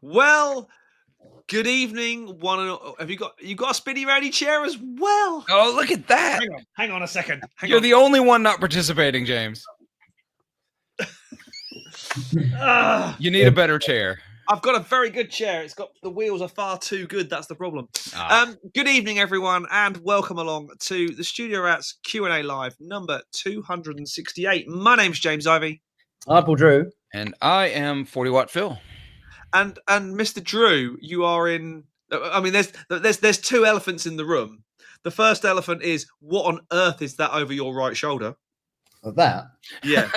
Well, good evening. Have you got a spinny roundy chair as well? Oh, look at that. Hang on a second. You're the only one not participating, James. You need a better chair. I've got a very good chair. The wheels are far too good. That's the problem. Good evening, everyone, and welcome along to the Studio Rats Q&A Live number 268. My name's James Ivy. I'm Paul Drew. And I am 40 Watt Phil. And Mr. Drew, you are in. I mean, there's two elephants in the room. The first elephant is, what on earth is that over your right shoulder? Of that? Yeah.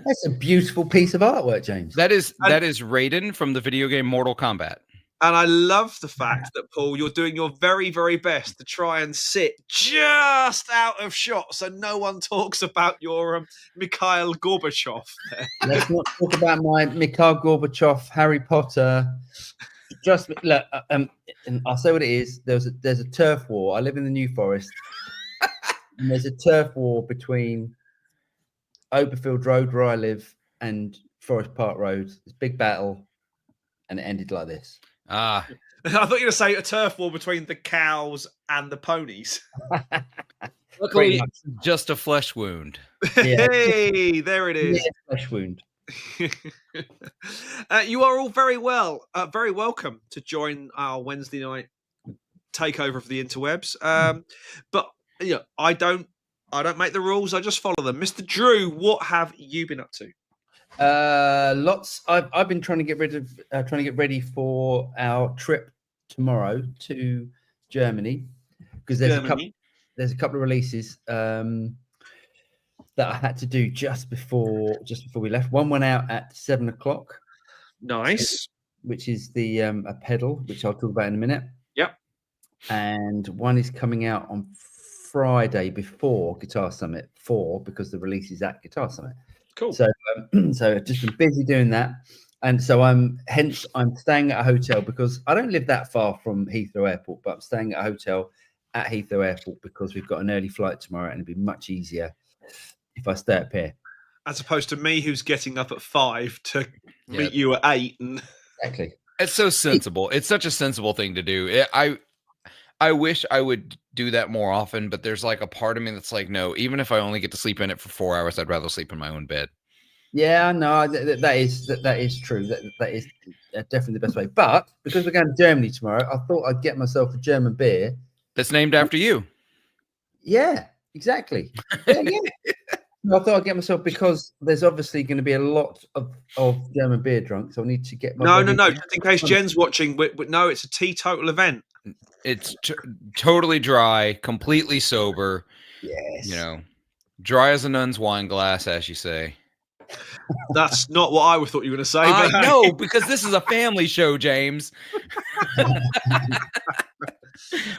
That's a beautiful piece of artwork, James. That is Raiden from the video game Mortal Kombat. And I love the fact that, Paul, you're doing your very, very best to try and sit just out of shot so no one talks about your Mikhail Gorbachev. Let's not talk about my Mikhail Gorbachev, Harry Potter. Just look, and I'll say what it is. There's a turf war. I live in the New Forest, and there's a turf war between Oberfield Road, where I live, and Forest Park Road. It's a big battle, and it ended like this. I thought you were going to say a turf war between the cows and the ponies. Luckily, just a flesh wound. Yeah. Hey, there it is. Yeah, flesh wound. You are all very welcome to join our Wednesday night takeover of the interwebs. But you know, I don't make the rules. I just follow them. Mr. Drew, what have you been up to? Lots. I've been trying to get ready for our trip tomorrow to Germany, because there's a couple of releases that I had to do just before we left. One went out at 7:00. Nice. Which is the a pedal, which I'll talk about in a minute. Yep. And one is coming out on Friday before Guitar Summit 4, because the release is at Guitar Summit. Cool. So I've just been busy doing that, and so I'm staying at a hotel, because I don't live that far from Heathrow Airport, but I'm staying at a hotel at Heathrow Airport because we've got an early flight tomorrow, and it'd be much easier if I stay up here, as opposed to me, who's getting up at 5 to meet you at 8. Exactly. It's so sensible. It's such a sensible thing to do. I wish I would do that more often, but there's like a part of me that's like, no, even if I only get to sleep in it for 4 hours, I'd rather sleep in my own bed. Yeah, no, that is true. That is definitely the best way. But because we're going to Germany tomorrow, I thought I'd get myself a German beer that's named after you. Yeah, exactly. Yeah. I thought I'd get myself, because there's obviously going to be a lot of German beer drunk, so I need to get my No. Just in case Jen's watching, no, it's a teetotal event. It's totally dry, completely sober. Yes. You know, dry as a nun's wine glass, as you say. That's not what I thought you were going to say. But no, because this is a family show, James.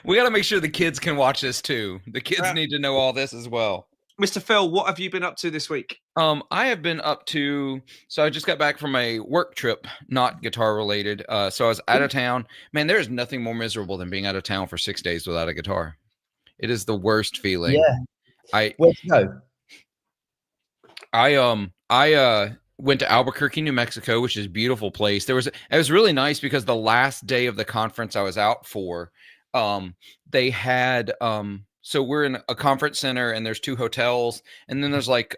We got to make sure the kids can watch this too. The kids need to know all this as well. Mr. Phil, what have you been up to this week? I have been up to, so I just got back from a work trip, not guitar related. So I was out of town. Man, there is nothing more miserable than being out of town for 6 days without a guitar. It is the worst feeling. Yeah. Where'd you go? I went to Albuquerque, New Mexico, which is a beautiful place. It was really nice because the last day of the conference I was out for, they had so we're in a conference center, and there's 2 hotels, and then there's like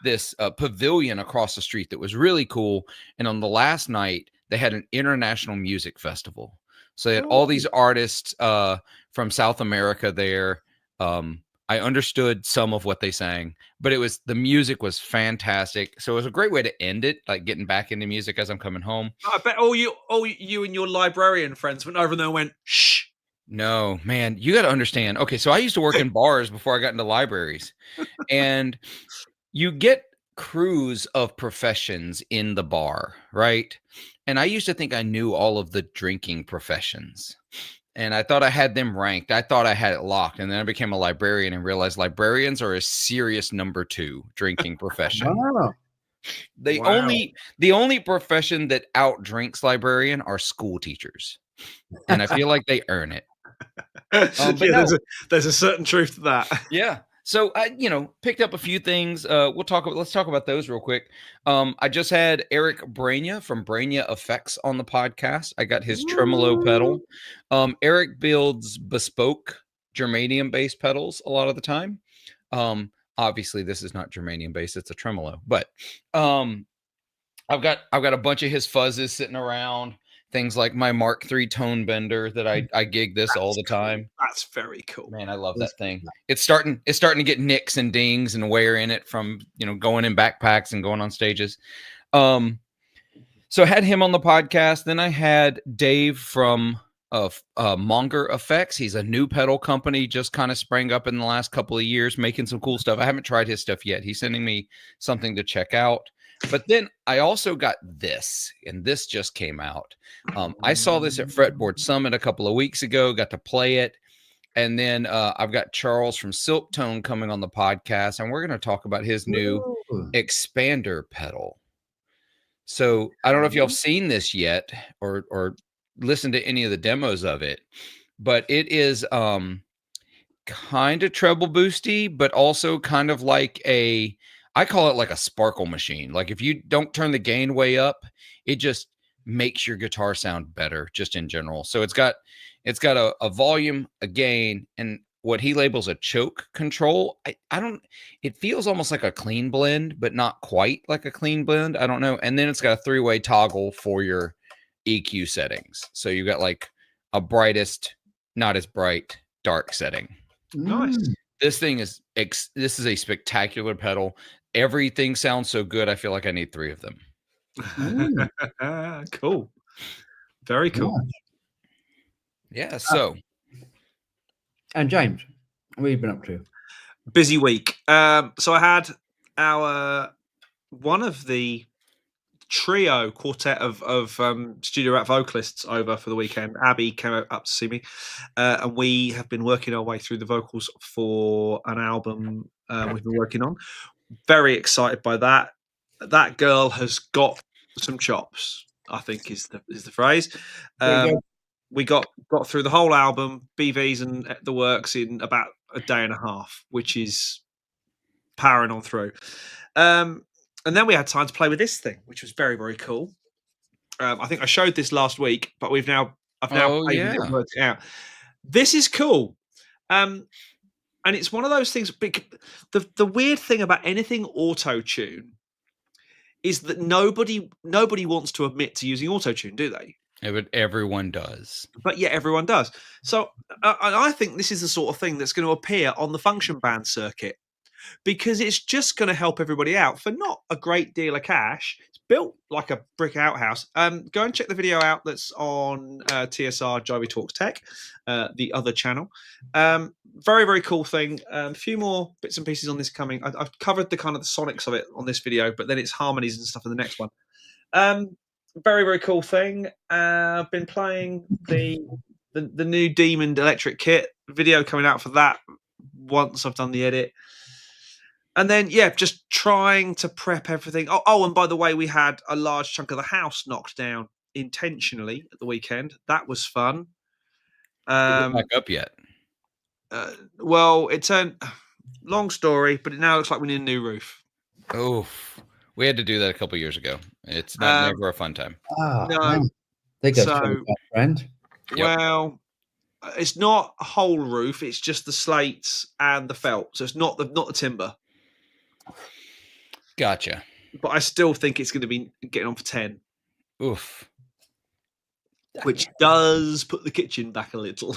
this pavilion across the street that was really cool. And on the last night, they had an international music festival. So they had all these artists from South America there. I understood some of what they sang, but the music was fantastic. So it was a great way to end it, like getting back into music as I'm coming home. I bet all you and your librarian friends went over there and went, shh. No, man, you got to understand. Okay, so I used to work in bars before I got into libraries, and you get crews of professions in the bar, right? And I used to think I knew all of the drinking professions, and I thought I had them ranked. I thought I had it locked, and then I became a librarian and realized librarians are a serious number 2 drinking profession. Wow. The only profession that outdrinks librarian are school teachers, and I feel like they earn it. There's a certain truth to that. Yeah. So I, picked up a few things. Let's talk about those real quick. I just had Eric Brania from Brania Effects on the podcast. I got his tremolo pedal. Eric builds bespoke germanium based pedals a lot of the time. Obviously this is not germanium based, it's a tremolo, but I've got a bunch of his fuzzes sitting around. Things like my Mark III tone bender that I gig this all the time. That's very cool. Man, I love that thing. It's starting to get nicks and dings and wear in it from, going in backpacks and going on stages. So I had him on the podcast. Then I had Dave from Monger Effects. He's a new pedal company, just kind of sprang up in the last couple of years, making some cool stuff. I haven't tried his stuff yet. He's sending me something to check out. But then I also got this, and this just came out. I saw this at Fretboard Summit a couple of weeks ago, got to play it. And then I've got Charles from Silk Tone coming on the podcast, and we're going to talk about his new expander pedal. So I don't know if y'all have seen this yet or listened to any of the demos of it, but it is kind of treble boosty, but also kind of like I call it like a sparkle machine. Like if you don't turn the gain way up, it just makes your guitar sound better just in general. So it's got a volume, a gain, and what he labels a choke control. It feels almost like a clean blend, but not quite like a clean blend. I don't know. And then it's got a 3-way toggle for your EQ settings. So you got like a brightest, not as bright, dark setting. Nice. This thing is this is a spectacular pedal. Everything sounds so good. I feel like I need 3 of them. Cool. Very cool. Yeah. So, and James, what have you been up to? Busy week. So I had one of the trio quartet of Studio Rat vocalists over for the weekend. Abby came up to see me, and we have been working our way through the vocals for an album we've been working on. Very excited by that. That girl has got some chops, I think is the phrase. We got through the whole album, BVs and the works, in about a day and a half, which is powering on through. And then we had time to play with this thing, which was very, very cool. I think I showed this last week, but I've now played with it and worked it out. This is cool. And it's one of those things. The weird thing about anything auto-tune is that nobody wants to admit to using auto-tune, do they? But everyone does. But yeah, everyone does. So I think this is the sort of thing that's going to appear on the function band circuit, because it's just going to help everybody out for not a great deal of cash. It's built like a brick outhouse. Go and check the video out that's on TSR Jivey Talks Tech, the other channel. Very, very cool thing. A few more bits and pieces on this coming. I've covered the kind of the sonics of it on this video, but then it's harmonies and stuff in the next one. Very, very cool thing. I've been playing the new Demon Electric Kit video coming out for that once I've done the edit. And then, yeah, just trying to prep everything. Oh, and by the way, we had a large chunk of the house knocked down intentionally at the weekend. That was fun. Back up yet? Well, it turned... Long story, but it now looks like we need a new roof. Oh, we had to do that a couple years ago. It's never a fun time. No. They go friend. Yep. Well, it's not a whole roof. It's just the slates and the felt. So it's not the timber. Gotcha. But I still think it's going to be getting on for 10. Oof. Which does put the kitchen back a little.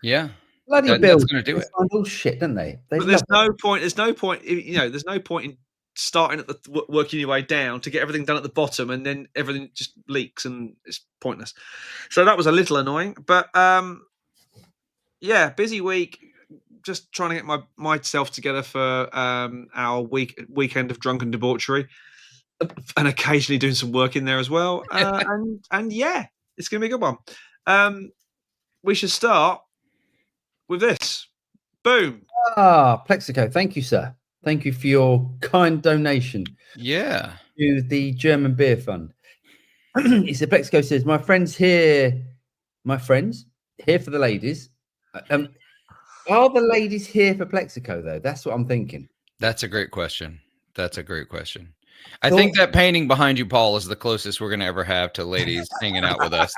Yeah. Bloody Bill's going to do it. All shit, don't they? But there's no point. There's no point. There's no point in starting at the working your way down to get everything done at the bottom, and then everything just leaks and it's pointless. So that was a little annoying. But yeah, busy week. Just trying to get myself together for our weekend of drunken debauchery, and occasionally doing some work in there as well. And yeah, it's going to be a good one. We should start with this. Boom. Plexico. Thank you, sir. Thank you for your kind donation. Yeah. To the German Beer Fund. He said, Plexico says, my friends here for the ladies. Are the ladies here for Plexico though? That's what I'm thinking. That's a great question. I think that painting behind you, Paul, is the closest we're going to ever have to ladies hanging out with us.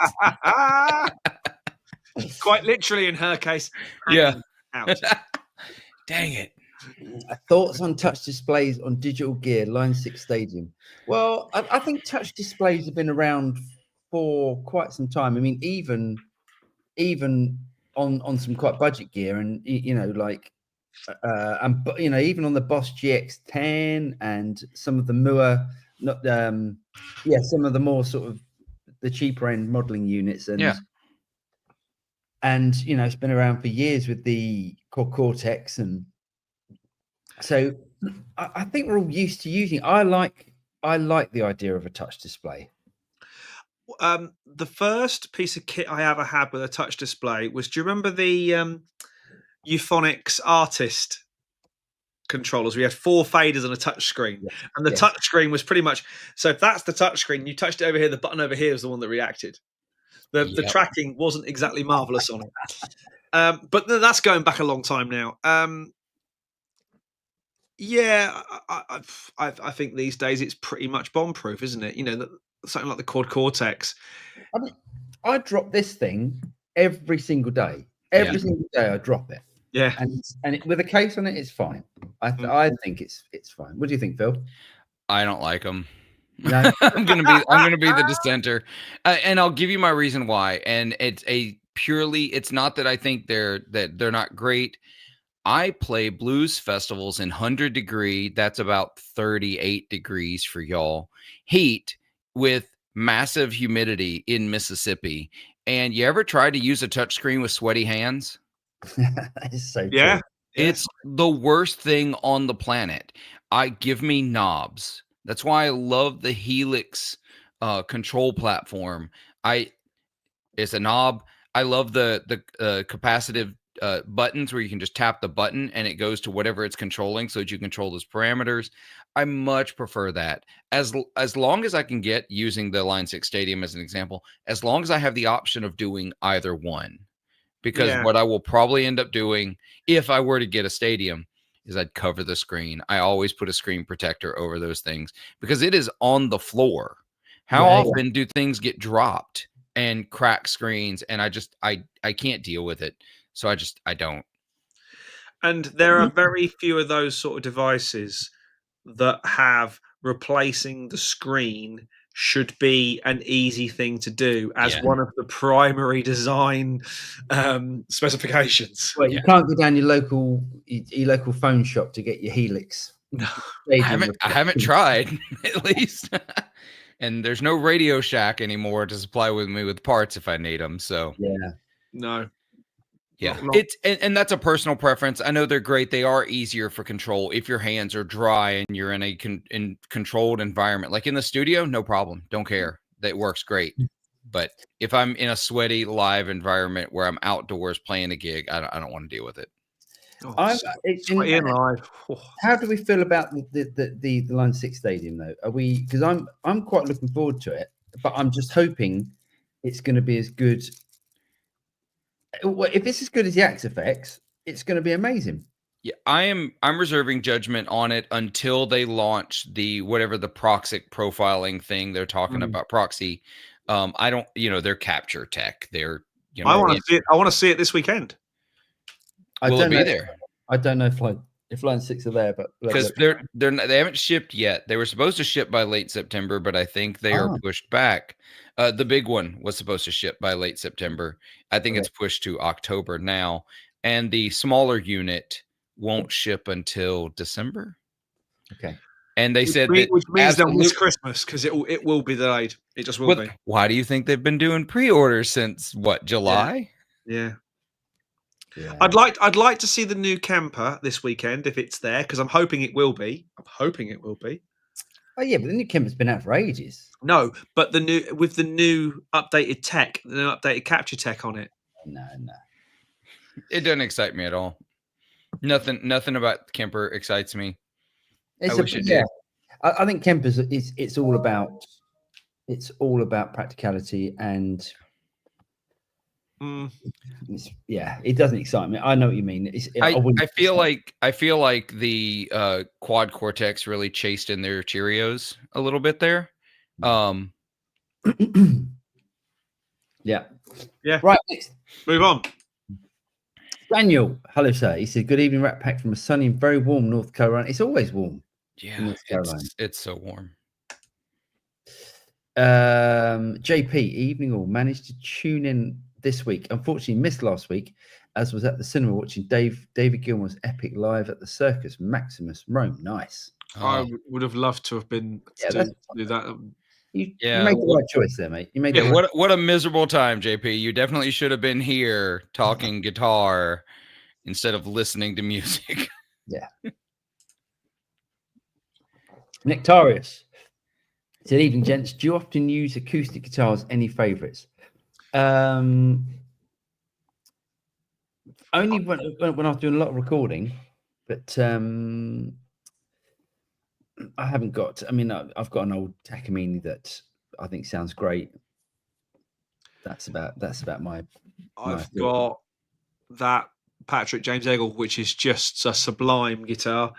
Quite literally in her case. Yeah. Out. Dang it. Thoughts on touch displays on digital gear, Line 6 Stadium? Well, I think touch displays have been around for quite some time. I mean, even on some quite budget gear, and like even on the Boss GX10 and some of the Mua, some of the more sort of the cheaper end modeling units, and it's been around for years with the Cortex, and so I think we're all used to using it. I like the idea of a touch display. The first piece of kit I ever had with a touch display was, do you remember the Euphonics Artist controllers? We had 4 faders and a touch screen, and the touch screen was pretty much, so if that's the touch screen, you touched it over here, the button over here is the one that reacted. The tracking wasn't exactly marvelous on it, but that's going back a long time now. I think these days it's pretty much bomb proof, isn't it? Something like the Quad Cortex. I mean, I drop this thing every single day. Every single day I drop it. Yeah, and with a case on it, it's fine. I think it's fine. What do you think, Phil? I don't like them. No. I'm gonna be the dissenter, and I'll give you my reason why. And it's not that I think they're not great. I play blues festivals in 100-degree. That's about 38 degrees for y'all. Heat with massive humidity in Mississippi. And you ever tried to use a touchscreen with sweaty hands? It's so yeah. true. It's the worst thing on the planet. Give me knobs. That's why I love the Helix control platform. It's a knob. I love the capacitive buttons where you can just tap the button and it goes to whatever it's controlling, so that you control those parameters. I much prefer that. As long as I can get, using the Line 6 Stadium as an example, as long as I have the option of doing either one. Because what I will probably end up doing if I were to get a Stadium is I'd cover the screen. I always put a screen protector over those things because it is on the floor. How often do things get dropped and crack screens? And I can't deal with it. So I don't. And there are very few of those sort of devices that have replacing the screen should be an easy thing to do as one of the primary design specifications. Well, you can't go down your local phone shop to get your Helix. No, I haven't tried, at least. And there's no Radio Shack anymore to supply me with parts if I need them. So no. Yeah, and that's a personal preference. I know they're great. They are easier for control if your hands are dry and you're in a controlled environment. Like in the studio, no problem. Don't care. That works great. But if I'm in a sweaty live environment where I'm outdoors playing a gig, I don't want to deal with it. Sweaty and live. How do we feel about the Line 6 Stadium though? Are we? Because I'm quite looking forward to it, but I'm just hoping it's going to be as good. If it's as good as the Axe FX, it's going to be amazing. Yeah, I'm reserving judgment on it until they launch the proxic profiling thing they're talking about. Proxy. I don't, their capture tech. They're, I want to see it. I want to see it this weekend. Will it be there? I don't know if Line 6 are there, but because they haven't shipped yet. They were supposed to ship by late September, but I think they are pushed back. The big one was supposed to ship by late September. I think it's pushed to October now, and the smaller unit won't ship until December. Okay. And they said which means they'll miss Christmas because it will be delayed. It just will be. Why do you think they've been doing pre-orders since July? Yeah. I'd like to see the new camper this weekend if it's there, because I'm hoping it will be. Oh yeah, but the new camper's been out for ages. No, but the new updated tech, the new updated capture tech on it. No. It doesn't excite me at all. Nothing about Kemper excites me. I think Kemper's it's all about practicality and It doesn't excite me. I know what you mean. I feel like the quad cortex really chased in their Cheerios a little bit there. Yeah. Yeah. Right. Next. Move on. Daniel, hello, sir. He said, "Good evening, Rat Pack from a sunny and very warm North Carolina." It's always warm. Yeah, in North Carolina. It's so warm. JP, evening all. Managed to tune in this week. Unfortunately, missed last week, as was at the cinema watching David Gilmour's epic live at the Circus Maximus, Rome. Nice. I would have loved to have been to do that. You made the right choice there, mate. You made the right what a miserable time, JP. You definitely should have been here talking guitar instead of listening to music. Yeah. Nectarius. Good evening, gents. Do you often use acoustic guitars? Any favorites? Only when I was doing a lot of recording, but I haven't got. I mean, I've got an old Takamine that I think sounds great. That's about my. I've got that Patrick James Eggle, which is just a sublime guitar.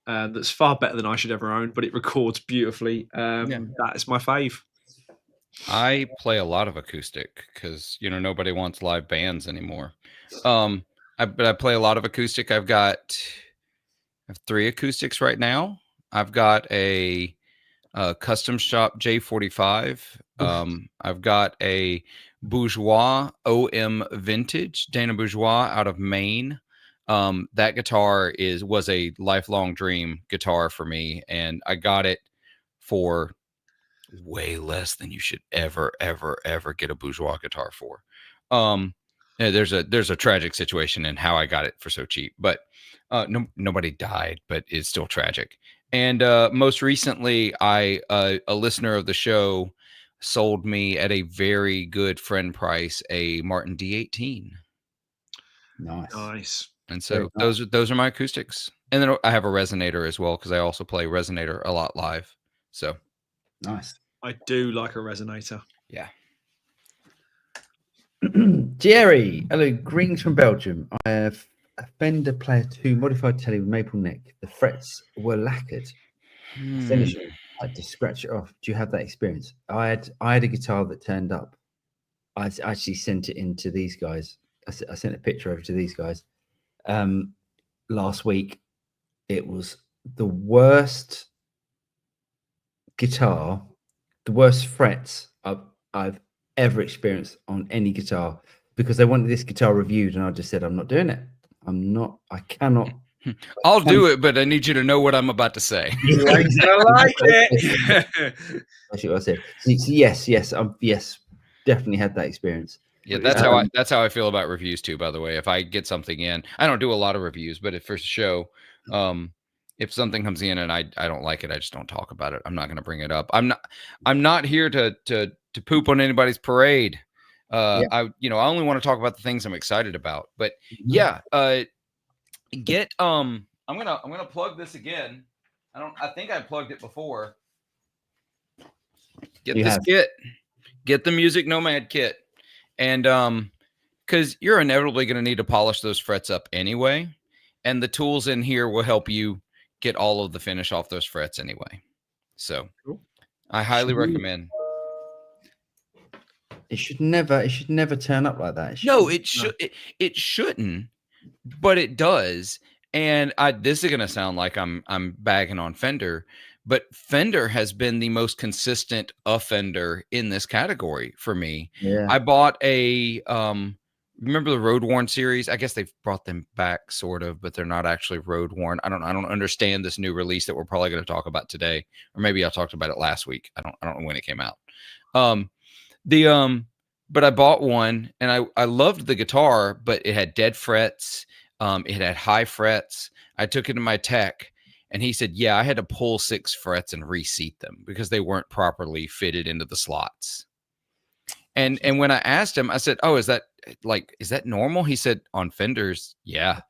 That's far better than I should ever own, but it records beautifully. That is my fave. I play a lot of acoustic because nobody wants live bands anymore. But I play a lot of acoustic. I have 3 acoustics right now. I've got a custom shop J45. I've got a Bourgeois OM Vintage Dana Bourgeois out of Maine. That guitar was a lifelong dream guitar for me, and I got it for way less than you should ever get a Bourgeois guitar for. There's a tragic situation in how I got it for so cheap, but nobody died, but it's still tragic. And most recently, a listener of the show sold me at a very good friend price a Martin D18. Nice. And so those are my acoustics. And then I have a resonator as well because I also play resonator a lot live. So nice. I do like a resonator. Yeah. Jerry, hello, greetings from Belgium. I have a Fender Player 2 modified telly with maple neck. The frets were lacquered. Finishing, I had to scratch it off. Do you have that experience? I had a guitar that turned up. I actually sent it in to these guys. I sent a picture over to these guys last week. It was the worst guitar, the worst frets I've ever experienced on any guitar, because they wanted this guitar reviewed, and I just said, I'm not doing it. I cannot. I'll do it, but I need you to know what I'm about to say. I like it. That's what I said. So yes, definitely had that experience. Yeah, that's how I feel about reviews too. By the way, if I get something in, I don't do a lot of reviews, but if for a show, if something comes in and I don't like it, I just don't talk about it. I'm not going to bring it up. I'm not here to poop on anybody's parade. I only want to talk about the things I'm excited about. But I'm gonna plug this again. I think I plugged it before. Get the Music Nomad kit. And because you're inevitably going to need to polish those frets up anyway, and the tools in here will help you get all of the finish off those frets anyway. So I highly recommend. It should never turn up like that. It shouldn't, but it does. And this is going to sound like I'm bagging on Fender, but Fender has been the most consistent offender in this category for me. Yeah. I bought a remember the Road Worn series? I guess they've brought them back sort of, but they're not actually Road Worn. I don't understand this new release that we're probably going to talk about today, or maybe I talked about it last week. I don't know when it came out. But I bought one and I loved the guitar, but it had dead frets. It had high frets. I took it to my tech and he said, yeah, I had to pull 6 frets and reseat them because they weren't properly fitted into the slots. And when I asked him, I said, oh, is that normal? He said, on Fenders, yeah.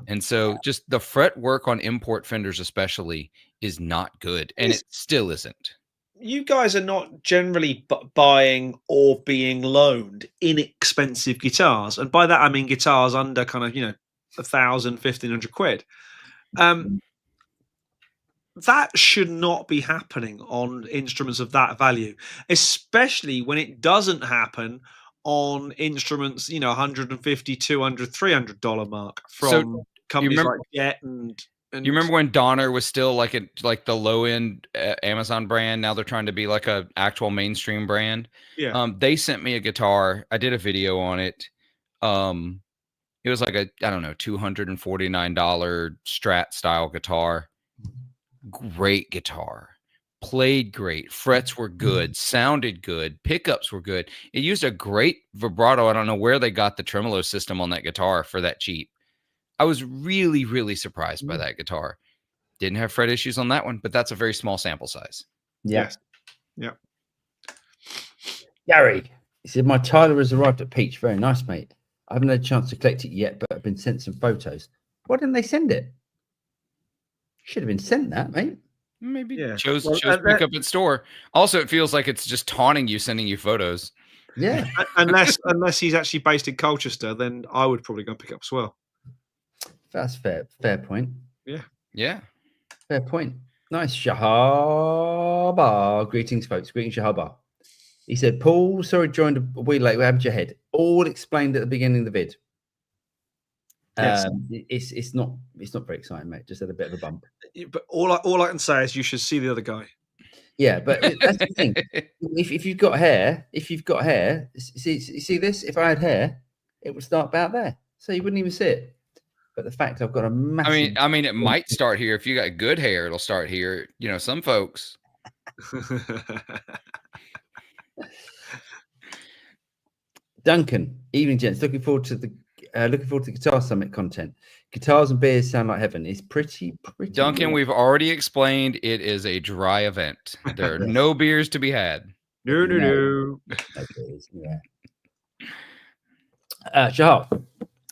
And so just the fret work on import Fenders especially is not good. And it still isn't. you guys are not generally buying or being loaned inexpensive guitars, and by that I mean guitars under kind of 1,000, 1,500 quid. That should not be happening on instruments of that value, especially when it doesn't happen on instruments, 150, 200, $300 mark from companies like Get and you remember when Donner was still like the low end Amazon brand? Now they're trying to be like a actual mainstream brand. Yeah. They sent me a guitar. I did a video on it. It was like I don't know, $249 Strat style guitar. Great guitar. Played great. Frets were good. Sounded good. Pickups were good. It used a great vibrato. I don't know where they got the tremolo system on that guitar for that cheap. I was really, really surprised by that guitar. Didn't have fret issues on that one, but that's a very small sample size. Yeah. Yeah. Gary, he said, my Tyler has arrived at Peach. Very nice, mate. I haven't had a chance to collect it yet, but I've been sent some photos. Why didn't they send it? Should have been sent that, mate. Maybe chose pick up at store. Also, it feels like it's just taunting you, sending you photos. Yeah. unless he's actually based in Colchester, then I would probably go and pick up as well. That's fair point. Yeah. Fair point. Nice. Shahaba. Greetings, folks. Greetings, Shahaba. He said, Paul, sorry, joined a wee late. What happened to your head? All explained at the beginning of the vid. Yes. It's not very exciting, mate. Just had a bit of a bump. But all I can say is you should see the other guy. Yeah, but that's the thing. If you've got hair, see this? If I had hair, it would start about there, so you wouldn't even see it. But the fact I've got a massive. I mean, it might start here. If you got good hair, it'll start here. Some folks. Duncan, evening, gents. Looking forward to the Guitar Summit content. Guitars and beers sound like heaven. It's pretty. Duncan, weird. We've already explained it is a dry event. There are no beers to be had. No. No beers, yeah. Shahar,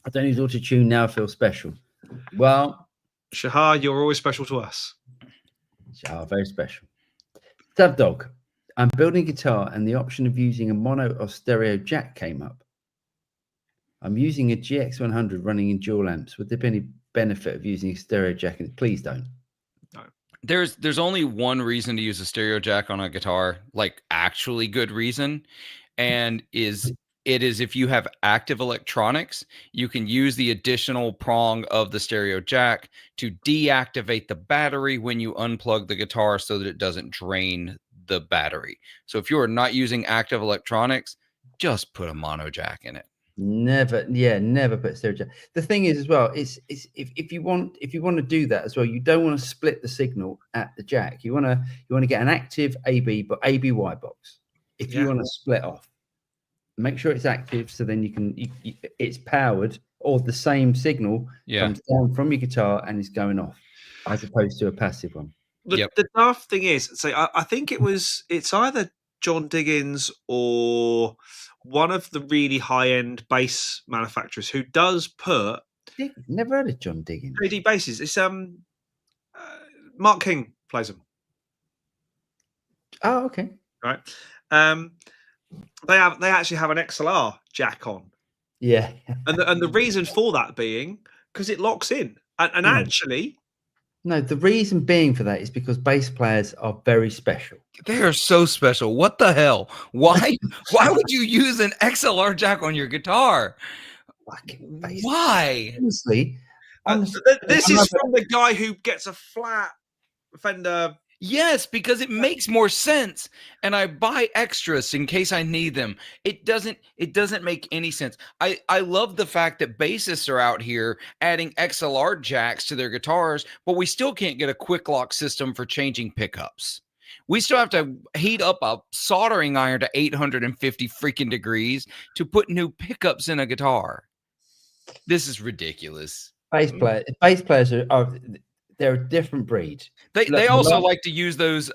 I don't use auto-tune now. I feel special. Well, Shahar, you're always special to us. Shahar, very special. Dog, I'm building a guitar and the option of using a mono or stereo jack came up. I'm using a GX100 running in dual amps. Would there be any benefit of using a stereo jack? Please don't. No. There's only one reason to use a stereo jack on a guitar, like actually good reason, and it is if you have active electronics, you can use the additional prong of the stereo jack to deactivate the battery when you unplug the guitar so that it doesn't drain the battery. So if you are not using active electronics, just put a mono jack in it. Never put stereo jack. The thing is as well, it's if you want to do that as well, you don't want to split the signal at the jack. You want to get an active AB but ABY box. If you want to split off, make sure it's active so then you can it's powered or the same signal comes down from your guitar and is going off as opposed to a passive one. The daft thing is, I think it's either John Diggins or one of the really high-end bass manufacturers who does put. Never heard of John Diggins. 3D basses. It's Mark King plays them. Oh, okay. Right. They actually have an XLR jack on. Yeah. And the reason for that being because it locks in. And actually. No, the reason being for that is because bass players are very special. They are so special. What the hell? Why would you use an XLR jack on your guitar? Why? Honestly, this is from the guy who gets a flat Fender. Yes, because it makes more sense, and I buy extras in case I need them. It doesn't make any sense. I love the fact that bassists are out here adding XLR jacks to their guitars, but we still can't get a quick lock system for changing pickups. We still have to heat up a soldering iron to 850 freaking degrees to put new pickups in a guitar. This is ridiculous. Bass players are they're a different breed. They also like to use those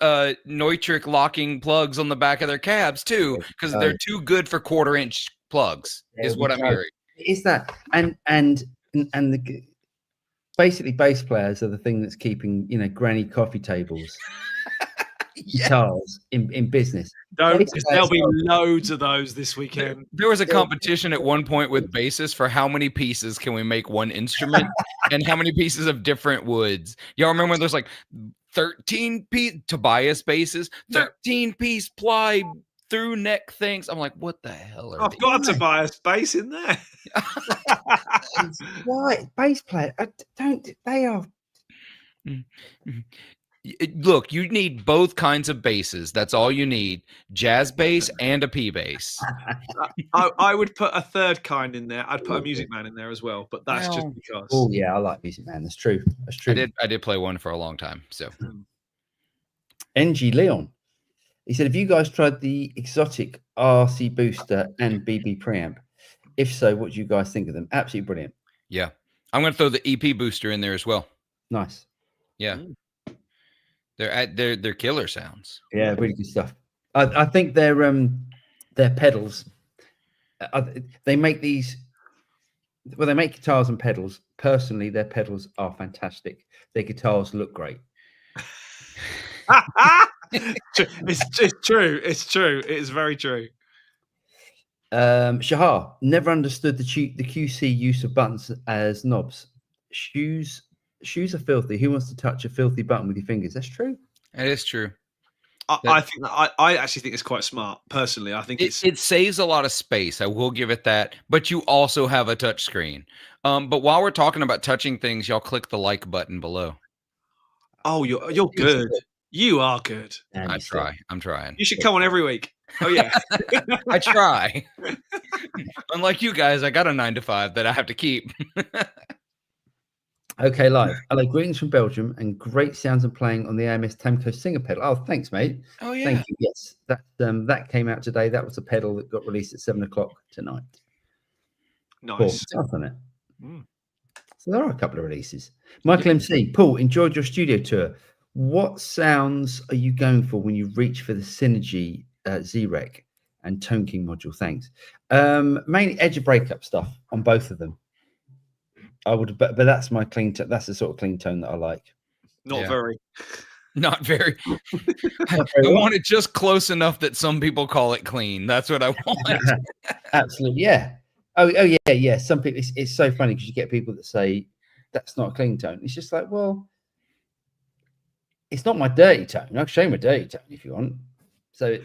Neutrik locking plugs on the back of their cabs too, because they're too good for 1/4-inch plugs. Is what I'm hearing. Is that and basically bass players are the thing that's keeping granny coffee tables guitars in business. Don't, Bass because players there'll be are- loads of those this weekend. There was a competition at one point with bassists for how many pieces can we make one instrument and how many pieces of different woods. Y'all remember when there's like 13 piece Tobias basses, 13-piece ply through neck things. I'm like, what the hell are I've these? got a Tobias bass in there. Why bass player? Don't they are? Look, you need both kinds of basses. That's all you need. Jazz bass and a P bass. I would put a third kind in there. I'd put a Music Man in there as well, but that's just Well, because. Oh yeah, I like Music Man. That's true. That's true. I did play one for a long time. So NG Leon. He said, have you guys tried the exotic RC booster and BB preamp? If so, what do you guys think of them? Absolutely brilliant. yeah, I'm going to throw the EP booster in there as well. Nice. Yeah, they're killer sounds. Yeah, really good stuff. I think their pedals. They make these. Well, they make guitars and pedals. Personally, their pedals are fantastic. Their guitars look great. It's true. It's true. It is very true. Shahar never understood the QC use of buttons as knobs. Shoes are filthy. Who wants to touch a filthy button with your fingers? That's true. It is true. I think I actually think it's quite smart. Personally, I think it saves a lot of space. I will give it that. But you also have a touch screen. But while we're talking about touching things, y'all click the like button below. Oh, you're good. You are good. I try. I'm trying. You should come on every week. Oh yeah. I try. Unlike you guys, I got a 9 to 5 that I have to keep. Okay, live. Hello, greetings from Belgium, and great sounds and playing on the AMS Tamco Singer pedal. Oh, thanks, mate. Oh yeah. Thank you. Yes, that came out today. That was a pedal that got released at 7:00 tonight. Nice. Cool. On it. So there are a couple of releases. Michael MC, Paul, enjoyed your studio tour. What sounds are you going for when you reach for the Synergy Z-Rec and Tone King module? Thanks. Mainly edge of breakup stuff on both of them. I would, but that's my clean. That's the sort of clean tone that I like. Not very. Not very. I want it just close enough that some people call it clean. That's what I want. Absolutely, yeah. Oh yeah. Some people. It's so funny because you get people that say that's not a clean tone. It's just like, well, it's not my dirty tone. I'll show you my dirty tone if you want. So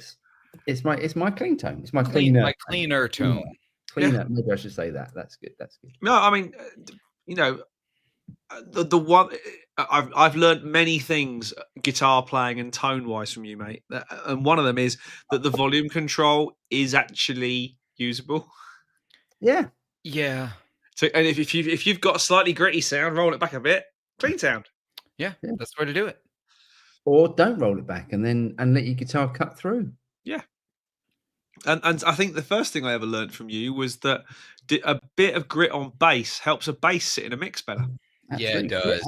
it's my clean tone. It's my cleaner. My cleaner tone. Cleaner. Maybe I should say that. That's good. That's good. No, I mean, the one I've learned many things guitar playing and tone wise from you, mate. And one of them is that the volume control is actually usable. Yeah. Yeah. So, and if you've got a slightly gritty sound, roll it back a bit. Clean sound. Yeah, that's the way to do it. Or don't roll it back and let your guitar cut through. Yeah. And I think the first thing I ever learned from you was that a bit of grit on bass helps a bass sit in a mix better. Absolutely. Yeah, it does.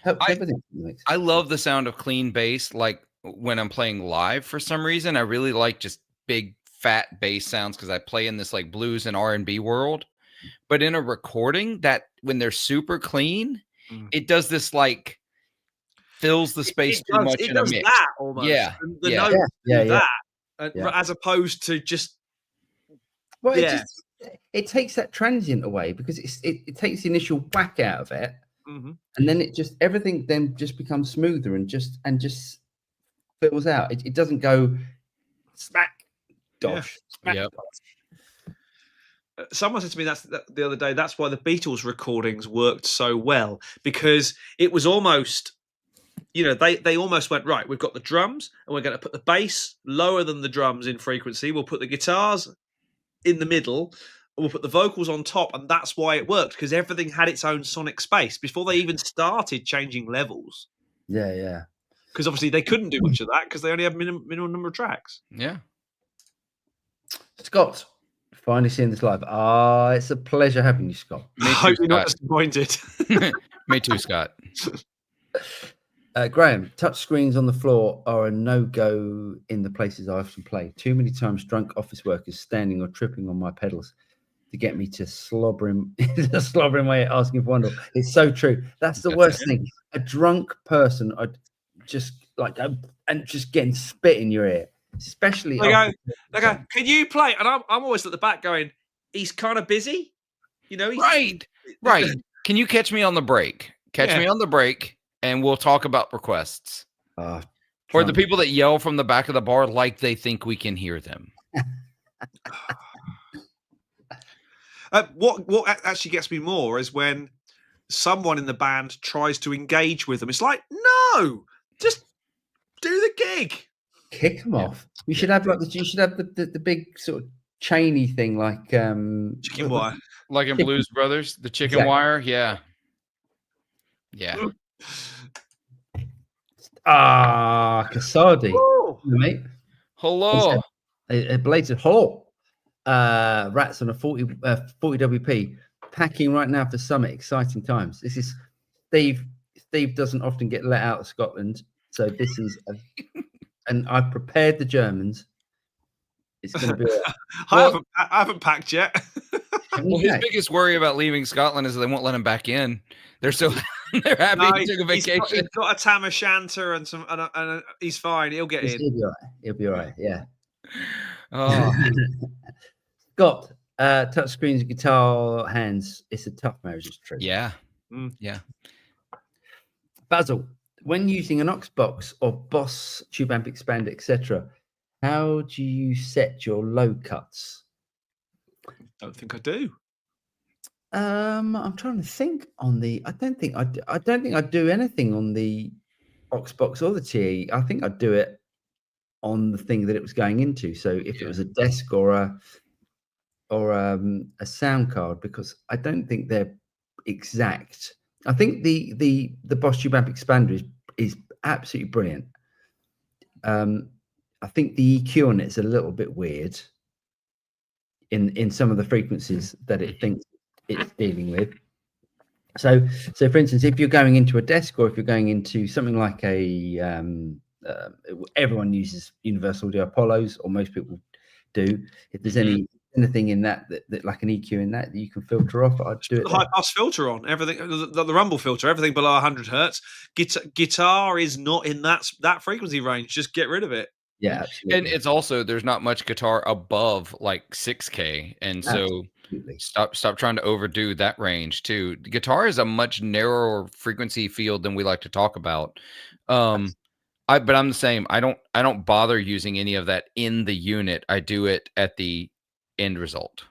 Helps everything. I love the sound of clean bass. Like when I'm playing live, for some reason, I really like just big fat bass sounds because I play in this like blues and R&B world. But in a recording, that when they're super clean, it does this like fills the space too much in a mix. That almost. Yeah, the notes do that, as opposed to just. Well, it takes that transient away because it takes the initial whack out of it, and then everything then just becomes smoother and just fills out. It doesn't go smack, dosh, smack. Yep. Someone said to me the other day, that's why the Beatles recordings worked so well, because it was almost, they almost went, right, we've got the drums and we're going to put the bass lower than the drums in frequency. We'll put the guitars in the middle, and we'll put the vocals on top. And that's why it worked, because everything had its own sonic space before they even started changing levels. Yeah, yeah. Because obviously they couldn't do much of that because they only have minimum number of tracks. Yeah. Scott, finally seeing this live. It's a pleasure having you, Scott. I hope you're not disappointed. Me too, Scott. Graham, touch screens on the floor are a no-go in the places I often play. Too many times drunk office workers standing or tripping on my pedals to get me to slobbering away asking for one. It's so true. That's the worst thing. A drunk person, like and just getting spit in your ear, especially. They go, can you play? And I'm always at the back going, he's kind of busy, you know. Right. Can you catch me on the break? Catch me on the break, and we'll talk about requests. Or the people that yell from the back of the bar like they think we can hear them. What actually gets me more is when someone in the band tries to engage with them. It's like, no, just do the gig. Kick them off. You should have the big sort of chainy thing like chicken wire, like in Blues Brothers, the chicken wire. Yeah. Casardi, mate. Hello. A belated hello. Rats on a 40 WP, packing right now for Summit. Exciting times. This is Steve. Steve doesn't often get let out of Scotland, so this is and I've prepared the Germans. It's going to be. I haven't packed yet. Well, his biggest worry about leaving Scotland is that they won't let him back in. They're so they're happy he took a vacation. He's got a tam o'shanter and some, and he's fine. He'll get in. He'll be all right. Yeah. Oh. Scott, touch screens, guitar hands. It's a tough marriage. It's true. Yeah. Yeah. Basil, when using an aux box or Boss tube amp expander, etc., how do you set your low cuts? Don't think I do. I'm trying to think on the. I don't think I do anything on the aux box or the TE. I think I'd do it on the thing that it was going into. So if it was a desk or a sound card, because I don't think they're exact. I think the Boss tube amp expander is absolutely brilliant. I think the EQ on it is a little bit weird in some of the frequencies that it thinks it's dealing with. So for instance, if you're going into a desk or if you're going into something like a everyone uses Universal Audio Apollos, or most people do. If there's anything in that like an EQ in that you can filter off, I'd do it. The high pass filter on everything, the rumble filter, everything below 100 hertz. Guitar is not in that frequency range. Just get rid of it. Yeah, absolutely. And it's also there's not much guitar above like 6K, and so stop trying to overdo that range too. Guitar is a much narrower frequency field than we like to talk about. But I'm the same. I don't bother using any of that in the unit. I do it at the end result.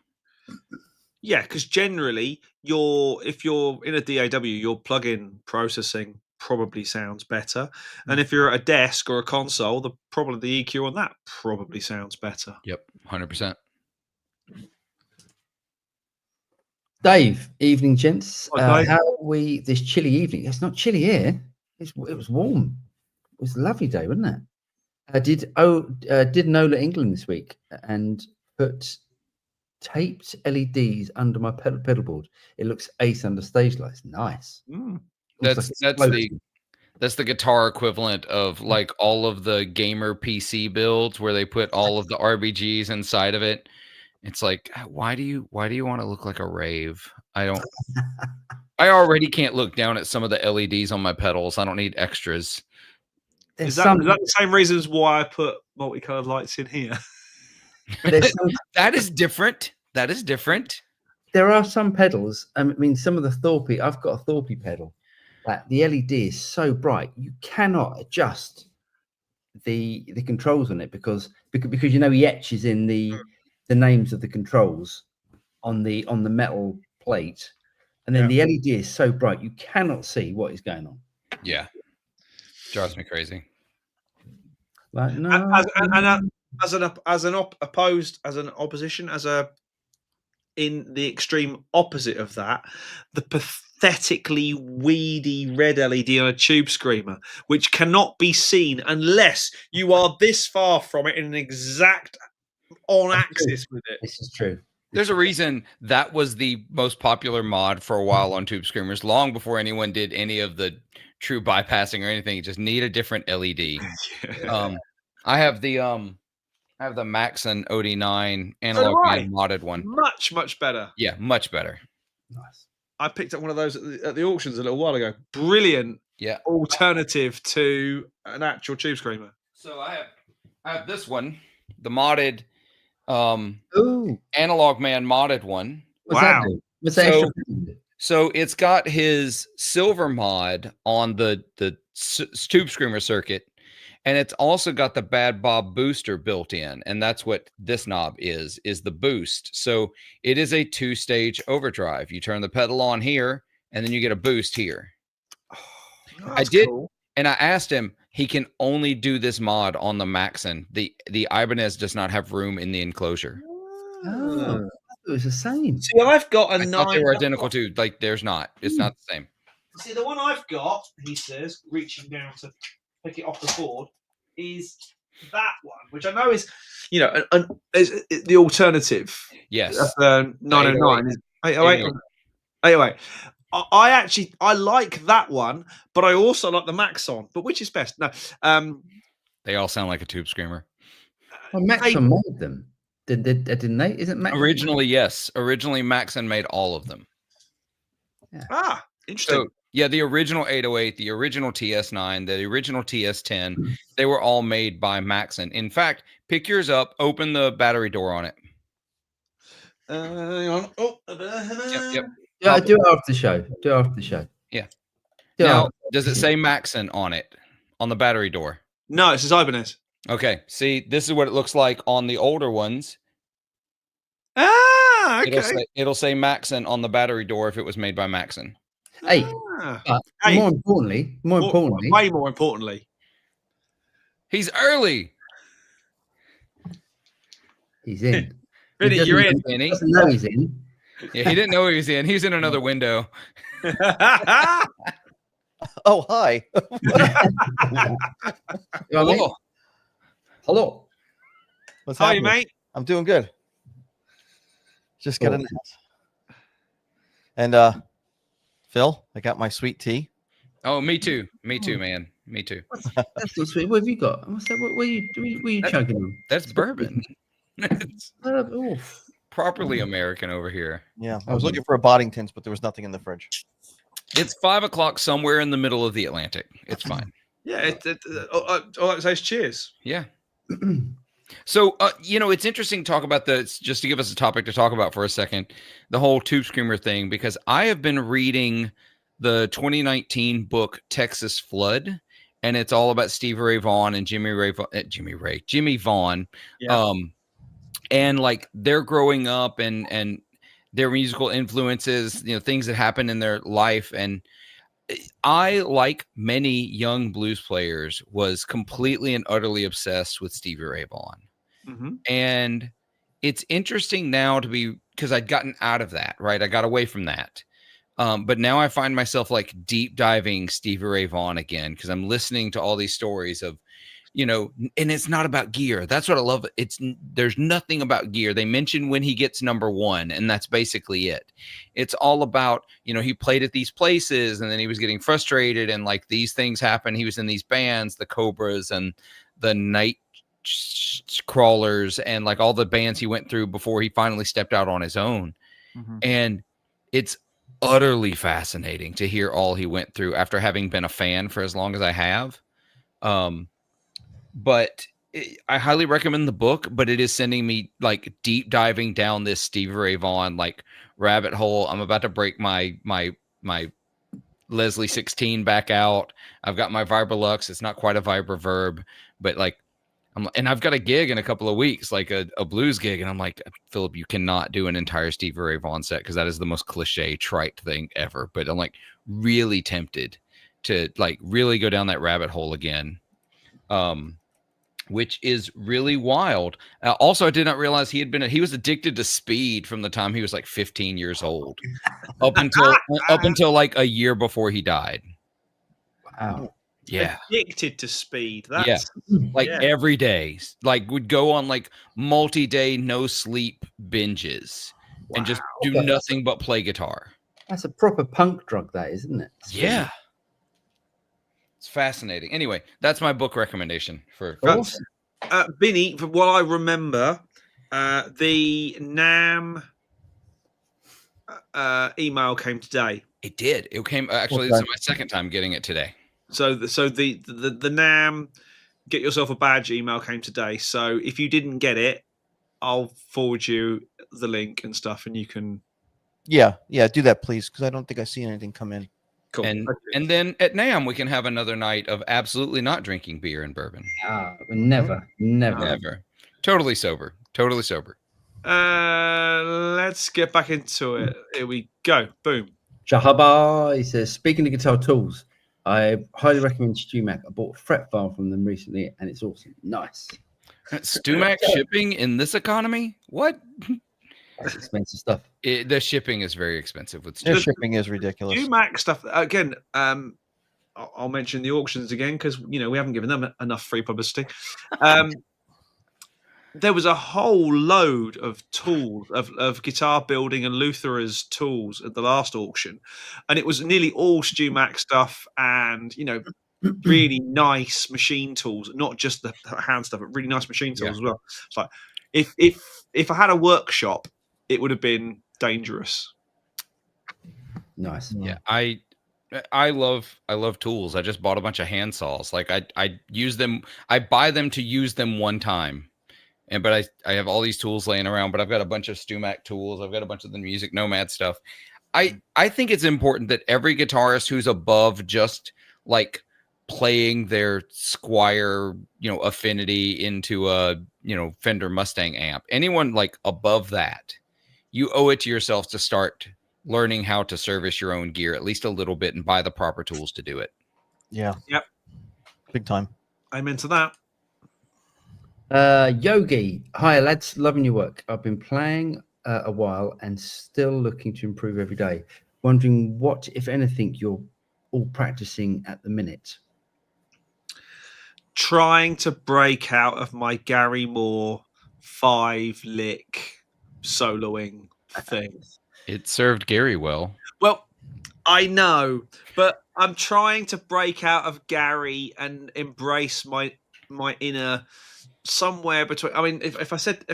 Yeah, because generally if you're in a DAW, your plug-in processing probably sounds better, and if you're at a desk or a console, the EQ on that probably sounds better. Yep, 100%. Dave, evening, gents. How are we this chilly evening? It's not chilly here. It was warm. It was a lovely day, wasn't it? I did Nola England this week and put taped LEDs under my pedal board. It looks ace under stage lights. Nice. That's the guitar equivalent of like all of the gamer PC builds where they put all of the RBGs inside of it. It's like, why do you want to look like a rave? I already can't look down at some of the LEDs on my pedals. I don't need extras. Is that the same reasons why I put multicolored lights in here? That is different. That is different. There are some pedals. I mean, some of the Thorpe. I've got a Thorpe pedal. That the LED is so bright you cannot adjust the controls on it because you know he etches in the names of the controls on the metal plate, and then the LED is so bright you cannot see what is going on. Yeah, drives me crazy. Like no, in the extreme opposite of that, the pathetically weedy red LED on a tube screamer, which cannot be seen unless you are this far from it in an exact on axis with it. This is true. There's a reason that was the most popular mod for a while on tube screamers, long before anyone did any of the true bypassing or anything. You just need a different LED. I have the Maxon OD9 analog modded one. Much better. Yeah, much better. Nice. I picked up one of those at the auctions a little while ago. Brilliant. Yeah. Alternative to an actual tube screamer. So I have this one, the modded Ooh, Analog Man modded one. what's Wow. that do? What's that So- extra? So it's got his silver mod on the tube screamer circuit, and it's also got the Bad Bob booster built in, and that's what this knob is the boost. So it is a 2-stage overdrive. You turn the pedal on here, and then you get a boost here. Oh, I did, cool. and I asked him. He can only do this mod on the Maxon. The Ibanez does not have room in the enclosure. Oh, it was the same. See, I've got a I thought they 9. were identical too. Like, there's not. It's not the same. See, the one I've got, he says, reaching down to pick it off the board, is that one, which I know is, is the alternative. Yes. That's the 909. 808. 808. I like that one, but I also like the Maxon. But which is best? No. They all sound like a tube screamer. Well, Maxon made them. Didn't they? Isn't Maxon? Originally, yes. Originally, Maxon made all of them. Interesting. So, yeah, the original 808, the original TS9, the original TS10, they were all made by Maxon. In fact, pick yours up, open the battery door on it. Hang on. Oh, Yep. Yeah, do it after the show. Do it after the show. Yeah. Do it Now, after- does it say Maxon on it, on the battery door? No, it says Ibanez. Okay. See, this is what it looks like on the older ones. Okay. It'll say Maxon on the battery door if it was made by Maxon. Hey, Ah. but Hey. more importantly, Way more importantly. He's early. he's in. Vinny, doesn't- you're in. He Vinny. doesn't know he's in. Yeah, he didn't know he was in. He's in another window. Oh, hi. You know what I mean? Cool. Hello. What's How are you, happening? mate? I'm doing good. Just got Cool. in the house. And Phil, I got my sweet tea. Oh, me too. Me too, man. Me too. That's not sweet. What have you got? What's that? What are you chugging on? That's bourbon. It's Oof. properly American over here. Yeah, I was looking for a Boddington's, but there was nothing in the fridge. It's 5 o'clock somewhere in the middle of the Atlantic. It's fine. Yeah, all I say is cheers. Yeah. So, it's interesting to talk about just to give us a topic to talk about for a second, the whole Tube Screamer thing, because I have been reading the 2019 book Texas Flood, and it's all about Stevie Ray Vaughan and Jimmy Vaughan. Yeah. And like they're growing up and their musical influences, things that happen in their life. And I, like many young blues players, was completely and utterly obsessed with Stevie Ray Vaughan. Mm-hmm. And it's interesting now because I'd gotten out of that, right? I got away from that. But now I find myself like deep diving Stevie Ray Vaughan again, because I'm listening to all these stories of, and it's not about gear. That's what I love. There's nothing about gear. They mention when he gets number one, and that's basically it. It's all about, he played at these places and then he was getting frustrated and like these things happen. He was in these bands, the Cobras and the Night Crawlers and like all the bands he went through before he finally stepped out on his own. Mm-hmm. And it's utterly fascinating to hear all he went through after having been a fan for as long as I have. But I highly recommend the book, but it is sending me like deep diving down this Stevie Ray Vaughan like rabbit hole. I'm about to break my Leslie 16 back out. I've got my Vibralux. It's not quite a Vibra-Verb, but like and I've got a gig in a couple of weeks, like a blues gig. And I'm like, Philip, you cannot do an entire Stevie Ray Vaughan set because that is the most cliche, trite thing ever. But I'm like really tempted to like really go down that rabbit hole again. Which is really wild. Also, I did not realize he was addicted to speed from the time he was like 15 years old up until like a year before he died. Wow. Yeah. Addicted to speed. That's Every day, like would go on like multi-day no sleep binges and just do nothing but play guitar. That's a proper punk drug, that is, isn't it? Yeah. It's fascinating. Anyway, that's my book recommendation for Awesome. Vinny, from what I remember, the NAMM email came today. It did. It came actually. This is my second time getting it today. So the NAM get yourself a badge email came today. So if you didn't get it, I'll forward you the link and stuff, and you can. Yeah, do that, please, because I don't think I see anything come in. Cool. And then at NAM we can have another night of absolutely not drinking beer and bourbon. Never. Totally sober. Let's get back into it. Here we go. Boom. Shahaba, he says, speaking of guitar tools, I highly recommend StewMac. I bought a fret file from them recently, and it's awesome. Nice. StewMac shipping in this economy? What? That's expensive stuff. The shipping is very expensive with Their shipping is ridiculous. StewMac stuff again. I'll mention the auctions again because we haven't given them enough free publicity. There was a whole load of tools of guitar building and Luthera's tools at the last auction, and it was nearly all StewMac stuff and really nice machine tools, not just the hand stuff, but really nice machine tools as well. It's like if I had a workshop, it would have been dangerous. Nice. Yeah, I love tools. I just bought a bunch of hand saws. Like I use them. I buy them to use them one time. But I have all these tools laying around, but I've got a bunch of StewMac tools. I've got a bunch of the Music Nomad stuff. I think it's important that every guitarist who's above just like playing their Squier, affinity into a, Fender Mustang amp, anyone like above that, you owe it to yourself to start learning how to service your own gear at least a little bit and buy the proper tools to do it. Yeah. Yep. Big time. Amen to that. Yogi, hi lads, loving your work. I've been playing a while and still looking to improve every day. Wondering what, if anything, you're all practicing at the minute. Trying to break out of my Gary Moore 5-lick soloing thing. It served Gary well. Well, I know, but I'm trying to break out of Gary and embrace my inner. Somewhere between. I mean, if I said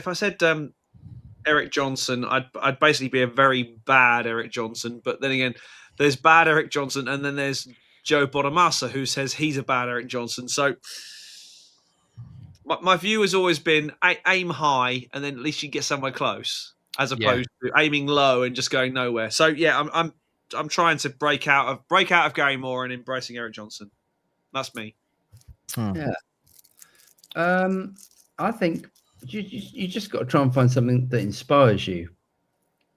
Eric Johnson, I'd basically be a very bad Eric Johnson. But then again, there's bad Eric Johnson, and then there's Joe Bonamassa who says he's a bad Eric Johnson. So my view has always been aim high, and then at least you get somewhere close, as opposed to aiming low and just going nowhere. So yeah, I'm trying to break out of Gary Moore and embracing Eric Johnson. That's me. Yeah. I think you just got to try and find something that inspires you.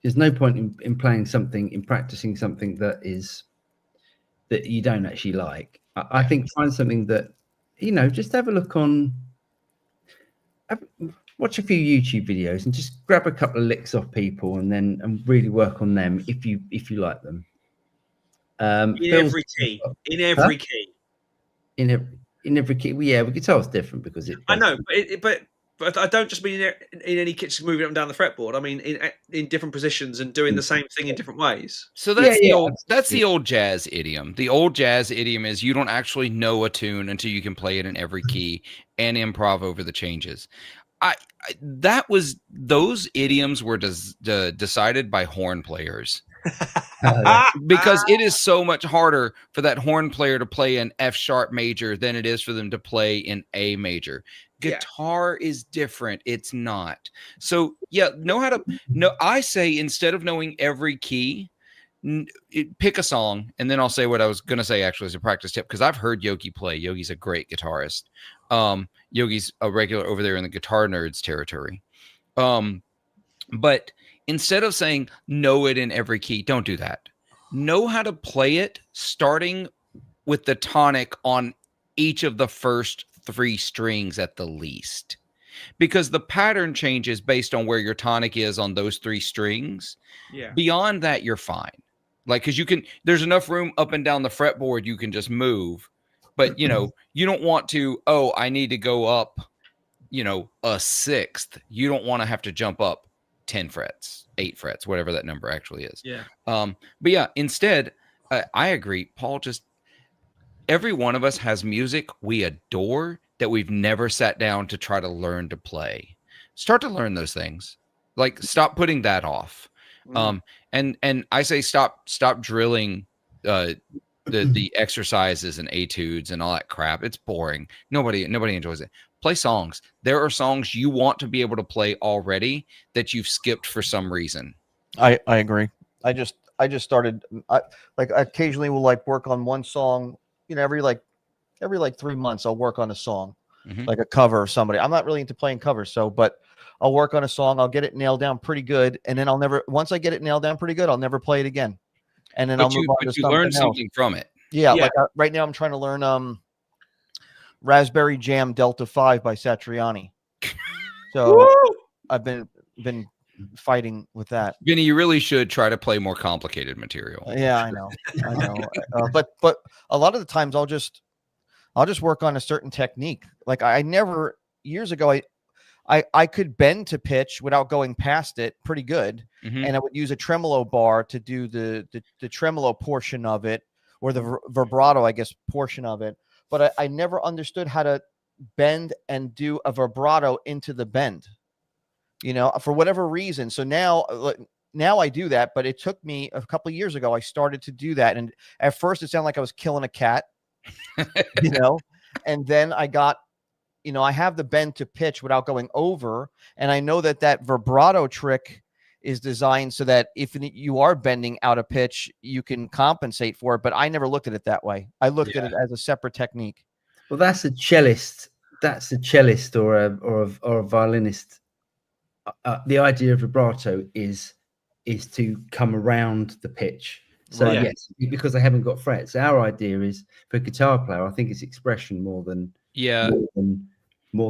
There's no point in playing something, in practicing something that you don't actually like. I think find something that, just have a look on, watch a few YouTube videos and just grab a couple of licks off people and really work on them if you like them. In every key. In every key, well, guitar's different because it. I know, but I don't just mean in any kit just moving up and down the fretboard. I mean in different positions and doing the same thing in different ways. So that's the old jazz idiom. The old jazz idiom is you don't actually know a tune until you can play it in every key and improv over the changes. Those idioms were decided by horn players. Because it is so much harder for that horn player to play an F sharp major than it is for them to play in A major. Guitar is different. It's not. So I say instead of knowing every key, pick a song, and then I'll say what I was going to say actually as a practice tip, because I've heard Yogi play. Yogi's a great guitarist. Yogi's a regular over there in the Guitar Nerds territory. But instead of saying know it in every key, don't do that. Know how to play it starting with the tonic on each of the first 3 strings at the least, because the pattern changes based on where your tonic is on those 3 strings. Yeah. Beyond that, you're fine. Like, because there's enough room up and down the fretboard, you can just move. But, you don't want to, I need to go up, a sixth. You don't want to have to jump up 10 frets, 8 frets, whatever that number actually is. Yeah. But yeah, instead, I agree, Paul, every one of us has music we adore that we've never sat down to try to learn to play. Start to learn those things. Like, stop putting that off. And I say stop drilling the exercises and etudes and all that crap. It's boring. Nobody enjoys it. Play songs. There are songs you want to be able to play already that you've skipped for some reason. I agree. I just started. I occasionally will like work on one song. You know, every 3 months I'll work on a song, like a cover of somebody. I'm not really into playing covers, but I'll work on a song. I'll get it nailed down pretty good, and then once I get it nailed down pretty good, I'll never play it again. And then I'll move on to something else. Something from it. Yeah. Like right now I'm trying to learn Raspberry Jam Delta 5 by Satriani. So I've been fighting with that. Vinny, you really should try to play more complicated material. Yeah, I know. But a lot of the times I'll just work on a certain technique. Like years ago, I could bend to pitch without going past it pretty good. And I would use a tremolo bar to do the tremolo portion of it, or the vibrato, I guess, portion of it. But I never understood how to bend and do a vibrato into the bend, for whatever reason. So now I do that, but it took me a couple of years ago. I started to do that. And at first it sounded like I was killing a cat, and then I got, I have the bend to pitch without going over. And I know that vibrato trick is designed so that if you are bending out of pitch, you can compensate for it. But I never looked at it that way. I looked at it as a separate technique. Well, that's a cellist. That's a cellist or a violinist. The idea of vibrato is to come around the pitch. So yes, because they haven't got frets. Our idea is for a guitar player, I think it's expression more than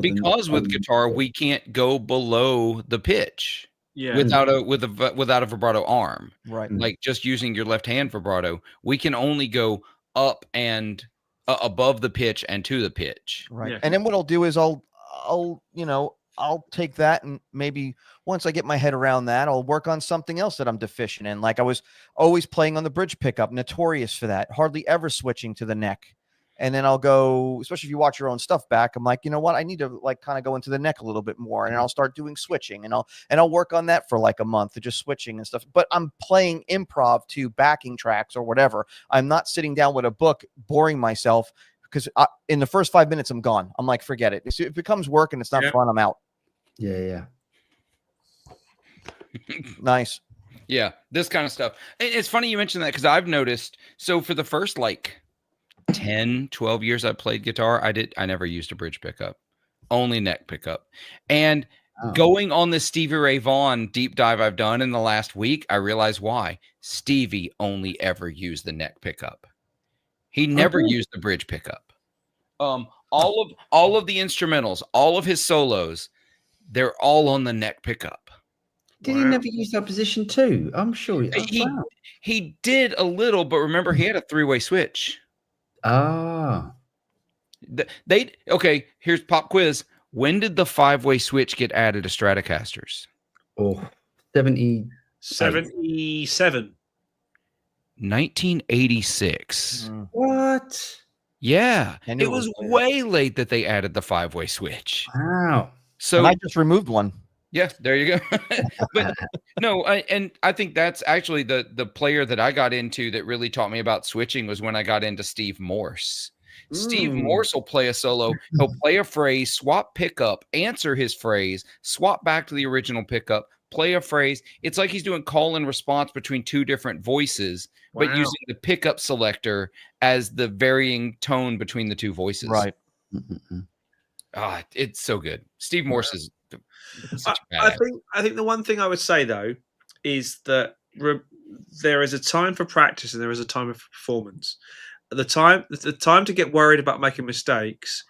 because with guitar we can't go below the pitch. Without a vibrato arm, right? Like just using your left hand vibrato, we can only go up and above the pitch and to the pitch, right? And then what I'll do is I'll take that, and maybe once I get my head around that, I'll work on something else that I'm deficient in. Like I was always playing on the bridge pickup, notorious for that, hardly ever switching to the neck. And then I'll go, especially if you watch your own stuff back, I'm like, you know what? I need to like kind of go into the neck a little bit more, and I'll start doing switching, and I'll work on that for like a month, just switching and stuff. But I'm playing improv to backing tracks or whatever. I'm not sitting down with a book, boring myself, because in the first 5 minutes I'm gone. I'm like, forget it. If it becomes work and it's not fun, I'm out. Yeah. Nice. Yeah, this kind of stuff. It's funny you mentioned that, because I've noticed. So for the first 10, 12 years I played guitar, I never used a bridge pickup, only neck pickup. And going on the Stevie Ray Vaughan deep dive I've done in the last week, I realized why. Stevie only ever used the neck pickup. He never used the bridge pickup. All of the instrumentals, all of his solos, they're all on the neck pickup. Did he never use that position too? I'm sure he did a little, but remember he had a 3-way switch. Here's pop quiz. When did the 5-way switch get added to Stratocasters? 77. 1986. What? Yeah. It was way late that they added the 5-way switch. Wow. So and I just removed one. Yeah, there you go. But no, and I think that's actually the player that I got into that really taught me about switching was when I got into Steve Morse. Steve Morse will play a solo. He'll play a phrase, swap pickup, answer his phrase, swap back to the original pickup, play a phrase. It's like he's doing call and response between two different voices, but using the pickup selector as the varying tone between the two voices. Right. It's so good. Steve Morse is I think the one thing I would say though is that there is a time for practice and there is a time for performance. The time to get worried about making mistakes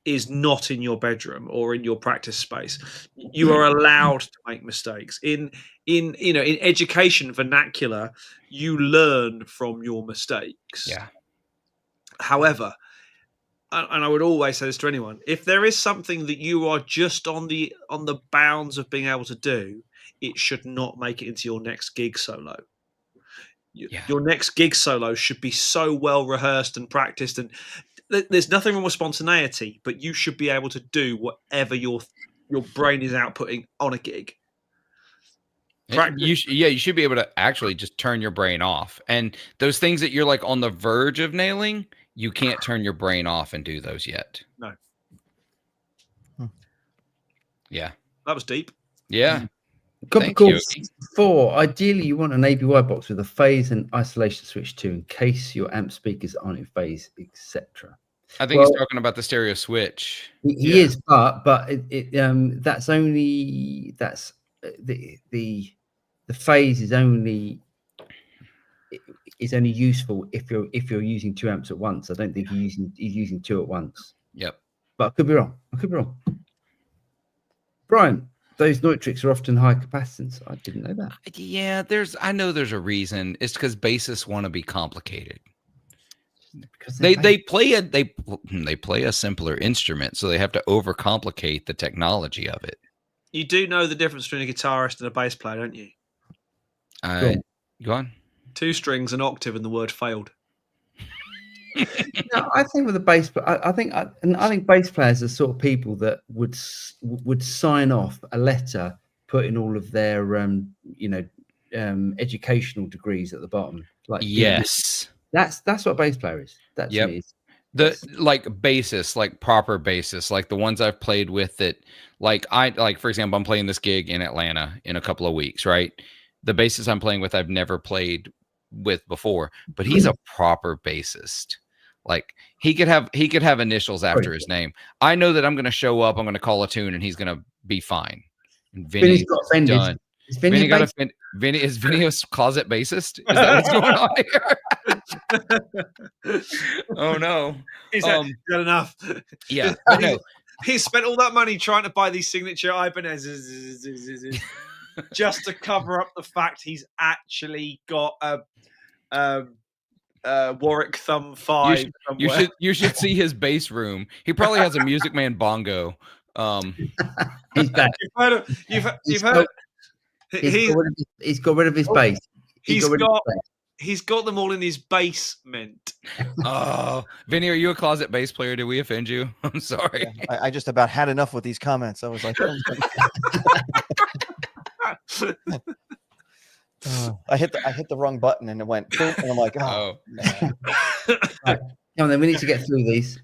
is not in your bedroom or in your practice space. You are allowed to make mistakes. In education vernacular, you learn from your mistakes. Yeah. However, and I would always say this to anyone, if there is something that you are just on the bounds of being able to do, it should not make it into your next gig solo. Your next gig solo should be so well rehearsed and practiced, and there's nothing wrong with spontaneity, but you should be able to do whatever your brain is outputting on a gig. Practice. You should be able to actually just turn your brain off. And those things that you're like on the verge of nailing, you can't turn your brain off and do those yet. No. Yeah. That was deep. Yeah. Copper Thank you. 4. Ideally, you want an ABY box with a phase and isolation switch too, in case your amp speakers aren't in phase, etc. I think he's talking about the stereo switch. He is, but that's only the phase is only useful if you're using 2 amps at once. I don't think he's using 2 at once. Yep. But I could be wrong. Brian, those Neutrix are often high capacitance. I didn't know that. Yeah, I know there's a reason. It's because bassists want to be complicated. Because They play a simpler instrument, so they have to overcomplicate the technology of it. You do know the difference between a guitarist and a bass player, don't you? Go on. 2 strings, an octave, and the word failed. No, I think with the bass, I think bass players are sort of people that would sign off a letter putting all of their educational degrees at the bottom. Like Yes, that's what a bass player is. That's Yep. me. like bassists, like proper bassists, like the ones I've played with. That for example, I'm playing this gig in Atlanta in a couple of weeks, right? The bassist I'm playing with, I've never played with before, but he's a proper bassist. Like he could have initials after his name. I know that I'm going to show up, I'm going to call a tune, and he's going to be fine. And Vinny's got offended. done. Is Vinny got offended. Is Vinny a closet bassist? Is that what's going on here? Oh no! He's had enough. Yeah, but no. He spent all that money trying to buy these signature Ibanez's just to cover up the fact he's actually got a Warwick Thumb 5. You should see his bass room. He probably has a Music Man bongo. He's back. You've heard. He's got rid of his bass. He's got them all in his basement. Oh, Vinny, are you a closet bass player? Did we offend you? I'm sorry. Yeah, I just about had enough with these comments. I was like, I hit the wrong button and it went boom, and I'm like, oh. Man. Right. Come on, then we need to get through these.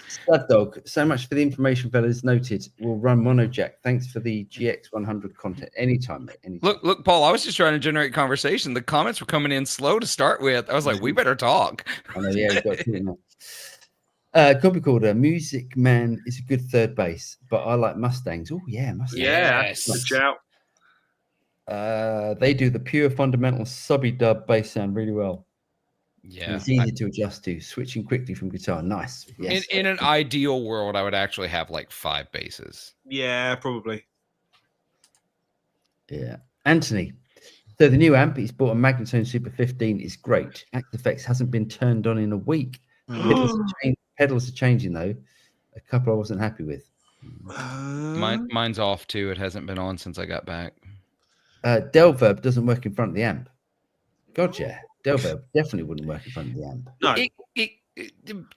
Stud Dog, so much for the information, fellas. Noted. We'll run mono jack. Thanks for the GX100 content. Anytime, mate. Anytime. Look, Paul. I was just trying to generate conversation. The comments were coming in slow to start with. I was like, we better talk. I know, yeah, we've got to copy caller. Music Man is a good third bass, but I like Mustangs. Oh yeah, Mustangs. Yes. Good shout. They do the pure fundamental subby dub bass sound really well. Yeah, and it's easy to adjust to, switching quickly from guitar. Nice. Yes. In an ideal world, I would actually have like 5 basses. Yeah, probably. Yeah. Anthony. So the new amp, he's bought a Magnatone Super 15, is great. Act Effects hasn't been turned on in a week. Pedals are changing though. A couple I wasn't happy with. Mine's off too. It hasn't been on since I got back. Delverb doesn't work in front of the amp. God, yeah. Delverb definitely wouldn't work in front of the amp. No.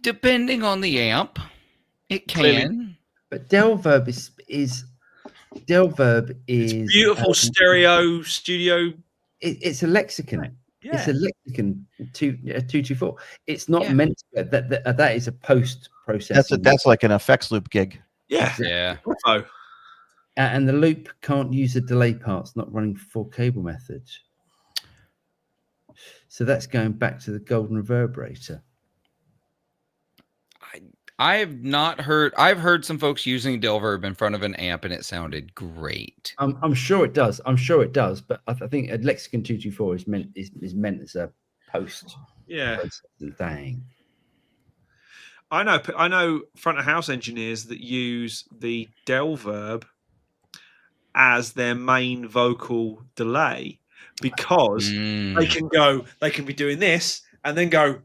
Depending on the amp, it can. Clearly. But Delverb is beautiful stereo studio. It's a lexicon. Yeah. It's a lexicon 224. It's not meant to, that is a post processing. That's like an effects loop gig. Yeah. Yeah. And the loop can't use the delay parts, not running 4 cable method. So that's going back to the golden reverberator. I've heard some folks using Delverb in front of an amp and it sounded great. I'm sure it does. But I think a Lexicon 224 is meant as a post. Yeah. Thing. I know front of house engineers that use the Delverb as their main vocal delay because they can be doing this and then go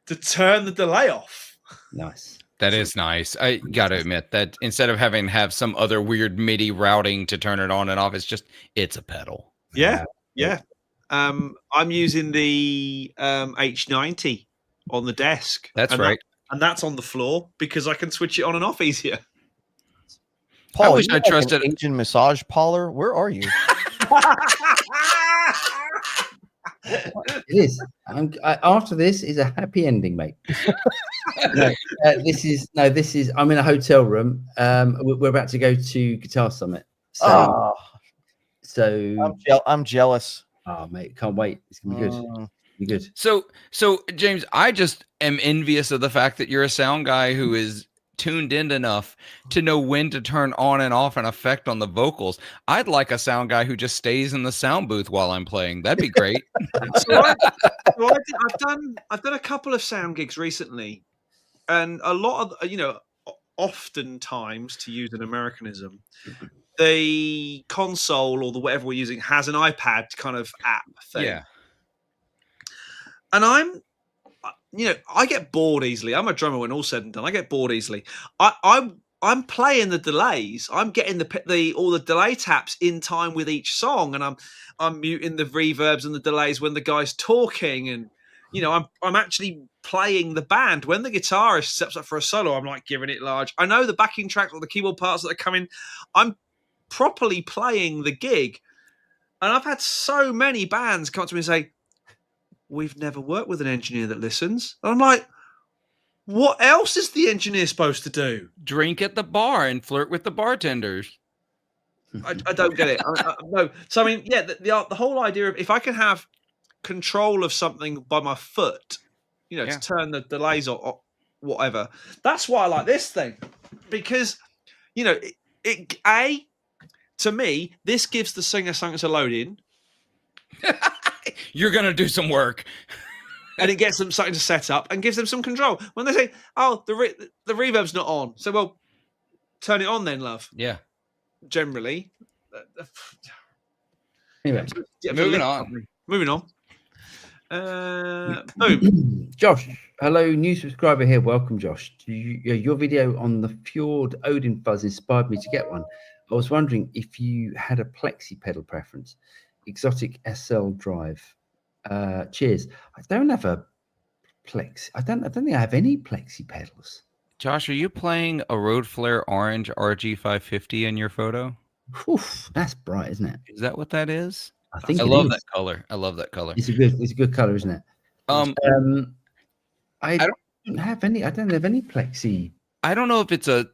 to turn the delay off. Nice. That is nice. I got to admit that instead of having to have some other weird MIDI routing to turn it on and off, it's a pedal. Yeah. Yeah. I'm using the H90 on the desk. That's right. And that's on the floor because I can switch it on and off easier. Paul, I wish I trusted an Asian massage parlor. Where are you? It is. After this is a happy ending, mate. This is. I'm in a hotel room. We're about to go to Guitar Summit. So, I'm jealous. oh mate, can't wait. It's gonna be good. Be good. So James, I just am envious of the fact that you're a sound guy who is tuned in enough to know when to turn on and off an effect on the vocals. I'd like a sound guy who just stays in the sound booth while I'm playing. That'd be great. I've done a couple of sound gigs recently, and a lot of oftentimes, to use an Americanism, the console or the whatever we're using has an iPad kind of app thing. Yeah. And I get bored easily. I'm a drummer when all's said and done. I get bored easily. I'm playing the delays. I'm getting all the delay taps in time with each song, and I'm muting the reverbs and the delays when the guy's talking, and I'm actually playing the band. When the guitarist steps up for a solo, I'm like giving it large. I know the backing tracks or the keyboard parts that are coming. I'm properly playing the gig, and I've had so many bands come to me and say, "We've never worked with an engineer that listens." And I'm like, what else is the engineer supposed to do? Drink at the bar and flirt with the bartenders. I don't get it. No. So I mean, yeah, the whole idea of if I can have control of something by my foot, to turn the delays or whatever. That's why I like this thing, because to me this gives the singer something to load in. You're gonna do some work. And it gets them something to set up and gives them some control. When they say, "Oh, the reverb's not on," so well, turn it on then, love. Yeah. Generally. Anyway, moving on. Boom. Josh, hello, new subscriber here. Welcome, Josh. Your video on the Fjord Odin fuzz inspired me to get one. I was wondering if you had a plexi pedal preference. Exotic SL drive. Cheers. I don't have a plexi. I don't think I have any plexi pedals. Josh, are you playing a Road Flare Orange RG550 in your photo? Oof, that's bright, isn't it? Is that what that is? I think I love that color. I love that color. It's a good color, isn't it? I don't have any plexi. I don't know if it's a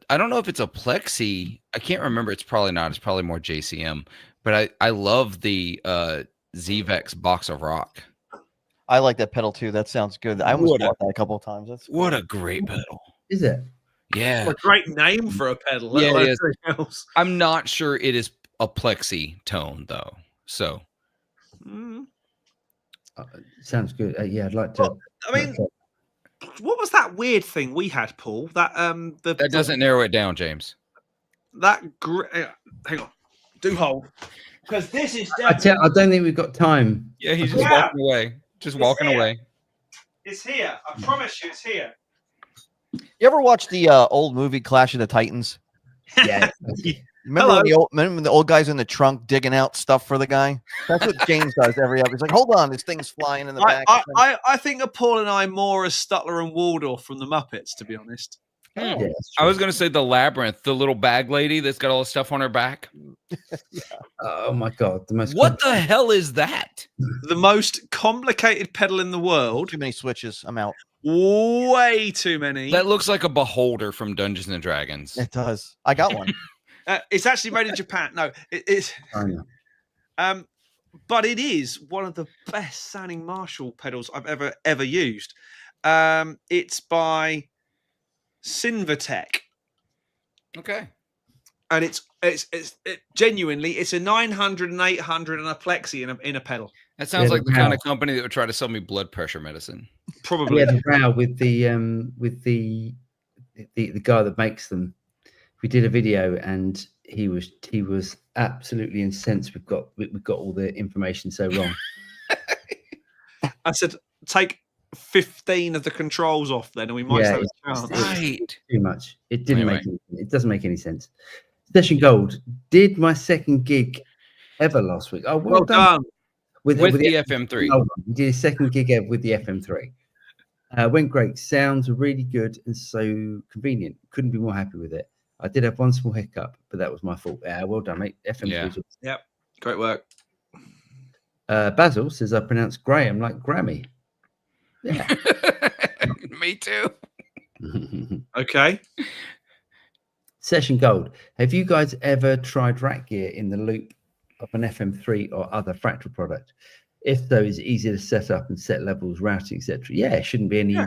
plexi. I can't remember. It's probably not. It's probably more JCM. But I love the ZVEX Box of Rock. I like that pedal too. That sounds good. I almost bought that a couple of times. That's cool. What a great pedal. Is it? Yeah. What a great name for a pedal. Yeah, it is. I'm not sure it is a plexi tone though. So sounds good. Yeah, I'd like to. Well, I mean, what was that weird thing we had, Paul? That that doesn't narrow it down, James. Hang on. Do hold. Because this is I don't think we've got time. Yeah, he's just walking away. Just walking away. It's here. I promise you it's here. You ever watch the old movie Clash of the Titans? Yeah. Remember when the old guy's in the trunk digging out stuff for the guy? That's what James does every episode. He's like, hold on, this thing's flying in the back. I think of Paul and I more as Stutler and Waldorf from the Muppets, to be honest. Yeah, I was going to say the Labyrinth, the little bag lady that's got all the stuff on her back. Oh my God. What the hell is that? The most complicated pedal in the world. Too many switches. I'm out. Way too many. That looks like a beholder from Dungeons and Dragons. It does. I got one. It's actually made in Japan. No, it's. But it is one of the best sounding Marshall pedals I've ever used. It's by Sinvatec. Okay. And it's genuinely it's a 900 and 800 and a plexi in a pedal. That sounds like the kind of company that would try to sell me blood pressure medicine. Probably. We had a row with the guy that makes them. We did a video and he was absolutely incensed. We've got all the information so wrong. I said take 15 of the controls off then and we might have a chance. Right. Too much. It doesn't make any sense. Session Gold did my second gig ever last week. Oh, well done. With the FM3. We did a second gig ever with the FM3. Went great. Sounds were really good and so convenient. Couldn't be more happy with it. I did have one small hiccup, but that was my fault. Well done, mate. FM3. Yep. Great work. Basil says I pronounce Graham like Grammy. Yeah. Me too. Okay. Session Gold. Have you guys ever tried rack gear in the loop of an FM3 or other fractal product? If so, is it easy to set up and set levels, routing, etc.? Yeah, it shouldn't be any. Yeah.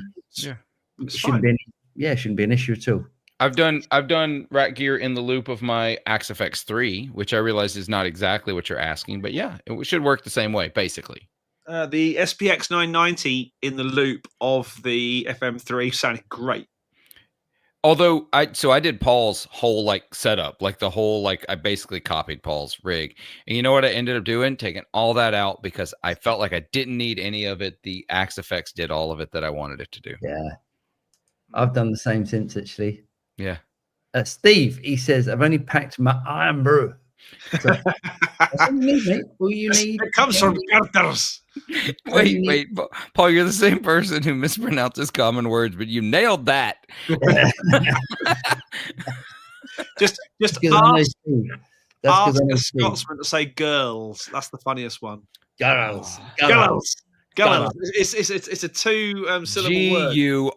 It's shouldn't fine. be any. Yeah, it shouldn't be an issue at all. I've done rack gear in the loop of my AXFX 3, which I realize is not exactly what you're asking, but yeah, it should work the same way, basically. The SPX 990 in the loop of the FM3 sounded great. Although I did Paul's whole like setup, like the whole like I basically copied Paul's rig. And you know what I ended up doing? Taking all that out because I felt like I didn't need any of it. The AXFX did all of it that I wanted it to do. Yeah, I've done the same since actually. Yeah. Steve, he says, I've only packed my iron brew. So, that's all you need, mate. All you need. It comes from Carter's. Wait, Paul, you're the same person who mispronounces common words, but you nailed that. just That's because I know ask, Steve. That's ask because I know a Steve. Scotsman to say girls. That's the funniest one. Girls. Girls. It's a two syllable word. Gurules.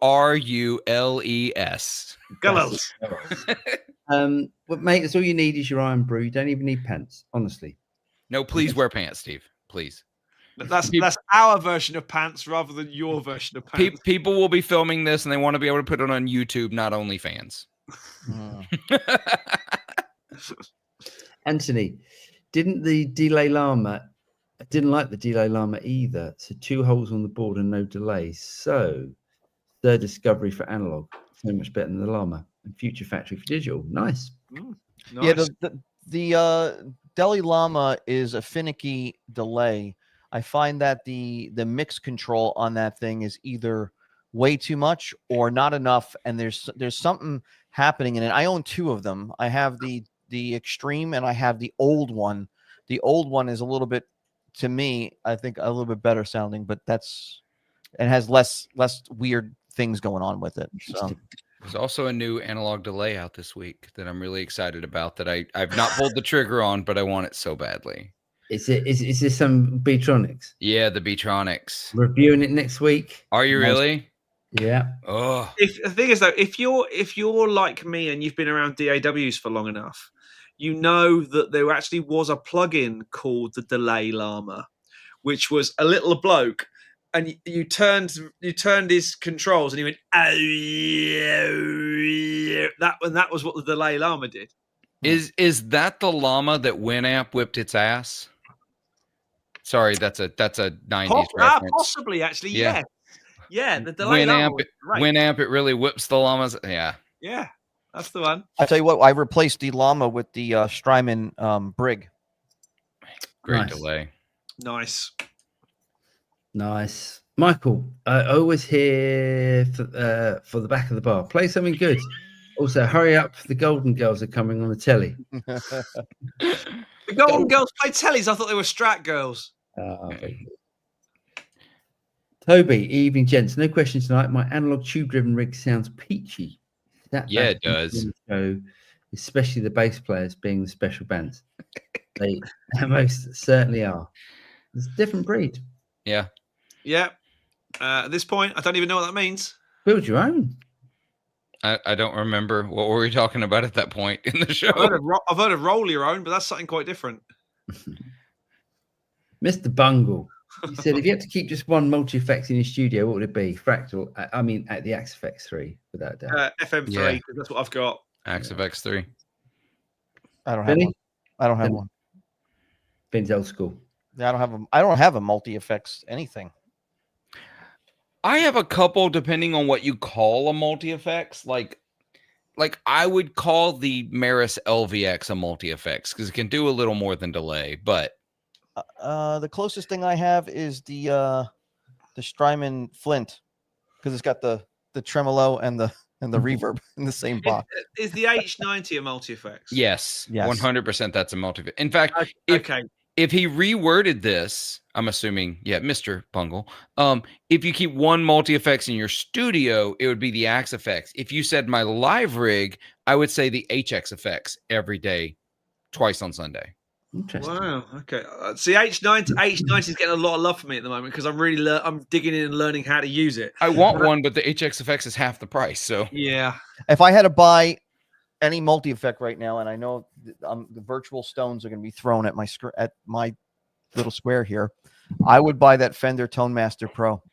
Girls. But mate, that's all you need is your iron brew. You don't even need pants, honestly. No, please wear pants, Steve. Please. That's our version of pants rather than your version of pants. People will be filming this and they want to be able to put it on YouTube, not OnlyFans. Anthony, didn't like the delay llama either. So 2 holes on the board and no delay. So third discovery for analog. So much better than the llama. And future factory for digital. Nice. Nice. Yeah, the Delhi Llama is a finicky delay. I find that the mix control on that thing is either way too much or not enough, and there's something happening in it. I own 2 of them. I have the extreme and I have the old one. The old one is a little bit, to me, I think a little bit better sounding, but it has less weird things going on with it. So there's also a new analog delay out this week that I'm really excited about that I've not pulled the trigger on, but I want it so badly. Is this some Beatronics? Yeah, the Beatronics. Reviewing it next week. Are you really? Yeah. Oh. The thing is though, if you're like me and you've been around DAWs for long enough, you know that there actually was a plugin called the Delay Llama, which was a little bloke, and you turned his controls and he went, oh, that was what the Delay Llama did. Is that the llama that Winamp whipped its ass? Sorry, that's a 90s reference. Possibly, actually, Yeah. Yeah, the Delay Llama was great. Winamp, it really whips the llamas. Yeah. Yeah, that's the one. I tell you what, I replaced the Llama with the Strymon Brig. Great Nice. delay. Nice. Michael, I always hear for the back of the bar. Play something good. Also, hurry up. The Golden Girls are coming on the telly. The Golden Girls play tellies. I thought they were Strat girls. Toby, evening, gents. No question tonight. My analog tube-driven rig sounds peachy. Yeah, it does. Show, especially the bass players being the special bands. They most certainly are. It's a different breed. Yeah. Yeah. At this point, I don't even know what that means. Build your own. I don't remember. What were we talking about at that point in the show? I've heard of roll your own, but that's something quite different. Mr. Bungle. He said, if you had to keep just one multi-effects in your studio, what would it be? Fractal. I mean, at the AXFX 3, without doubt. FM3, Yeah. because that's what I've got. AXFX 3. I don't have one. I don't have one. Ben's old school. I don't have a multi-effects anything. I have a couple depending on what you call a multi-effects. Like I would call the Maris LVX a multi-effects because it can do a little more than delay, but The closest thing I have is the Strymon Flint, because it's got the tremolo and the reverb in the same box. Is the H90 a multi-effects? yes, Yes. 100% that's a multi-effect. In fact, Okay. if he reworded this, I'm assuming, yeah, Mr. Bungle, if you keep one multi-effects in your studio, it would be the AXFX. If you said my live rig, I would say the HX effects every day, twice on Sunday. Interesting. Wow. Okay. See, H90 is getting a lot of love for me at the moment because I'm really I'm digging in and learning how to use it. I want one, but the HXFX is half the price. So Yeah. If I had to buy any multi-effect right now, and I know the virtual stones are going to be thrown at my little square here, I would buy that Fender Tone Master Pro.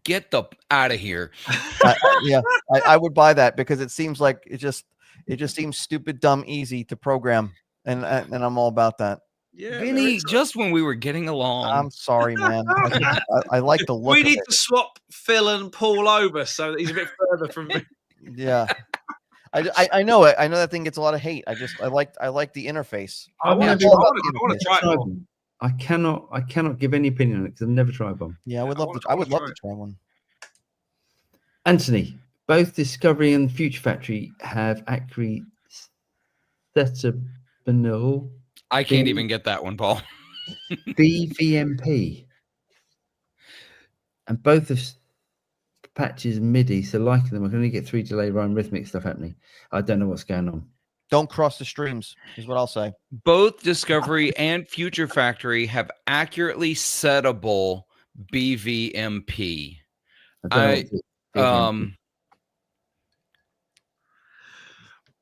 get the out of here. I would buy that because it seems like it just seems stupid, dumb, easy to program, and I'm all about that. Yeah. Vinny, just when we were getting along. I'm sorry, man. I like the look. We of need it. to swap Phil and Paul over so that he's a bit further from me. Yeah. I know it. I know that thing gets a lot of hate. I like the interface. I want to try it more. I cannot give any opinion on it because I've never tried one. Yeah, I would love to try one. Anthony, both Discovery and Future Factory have Acri Thetabanol. I can't even get that one, Paul. BVMP. And both of patches MIDI, so liking them, I can only get 3 delay rhyme rhythmic stuff happening. I don't know what's going on. Don't cross the streams, is what I'll say. Both Discovery and Future Factory have accurately settable BVMP.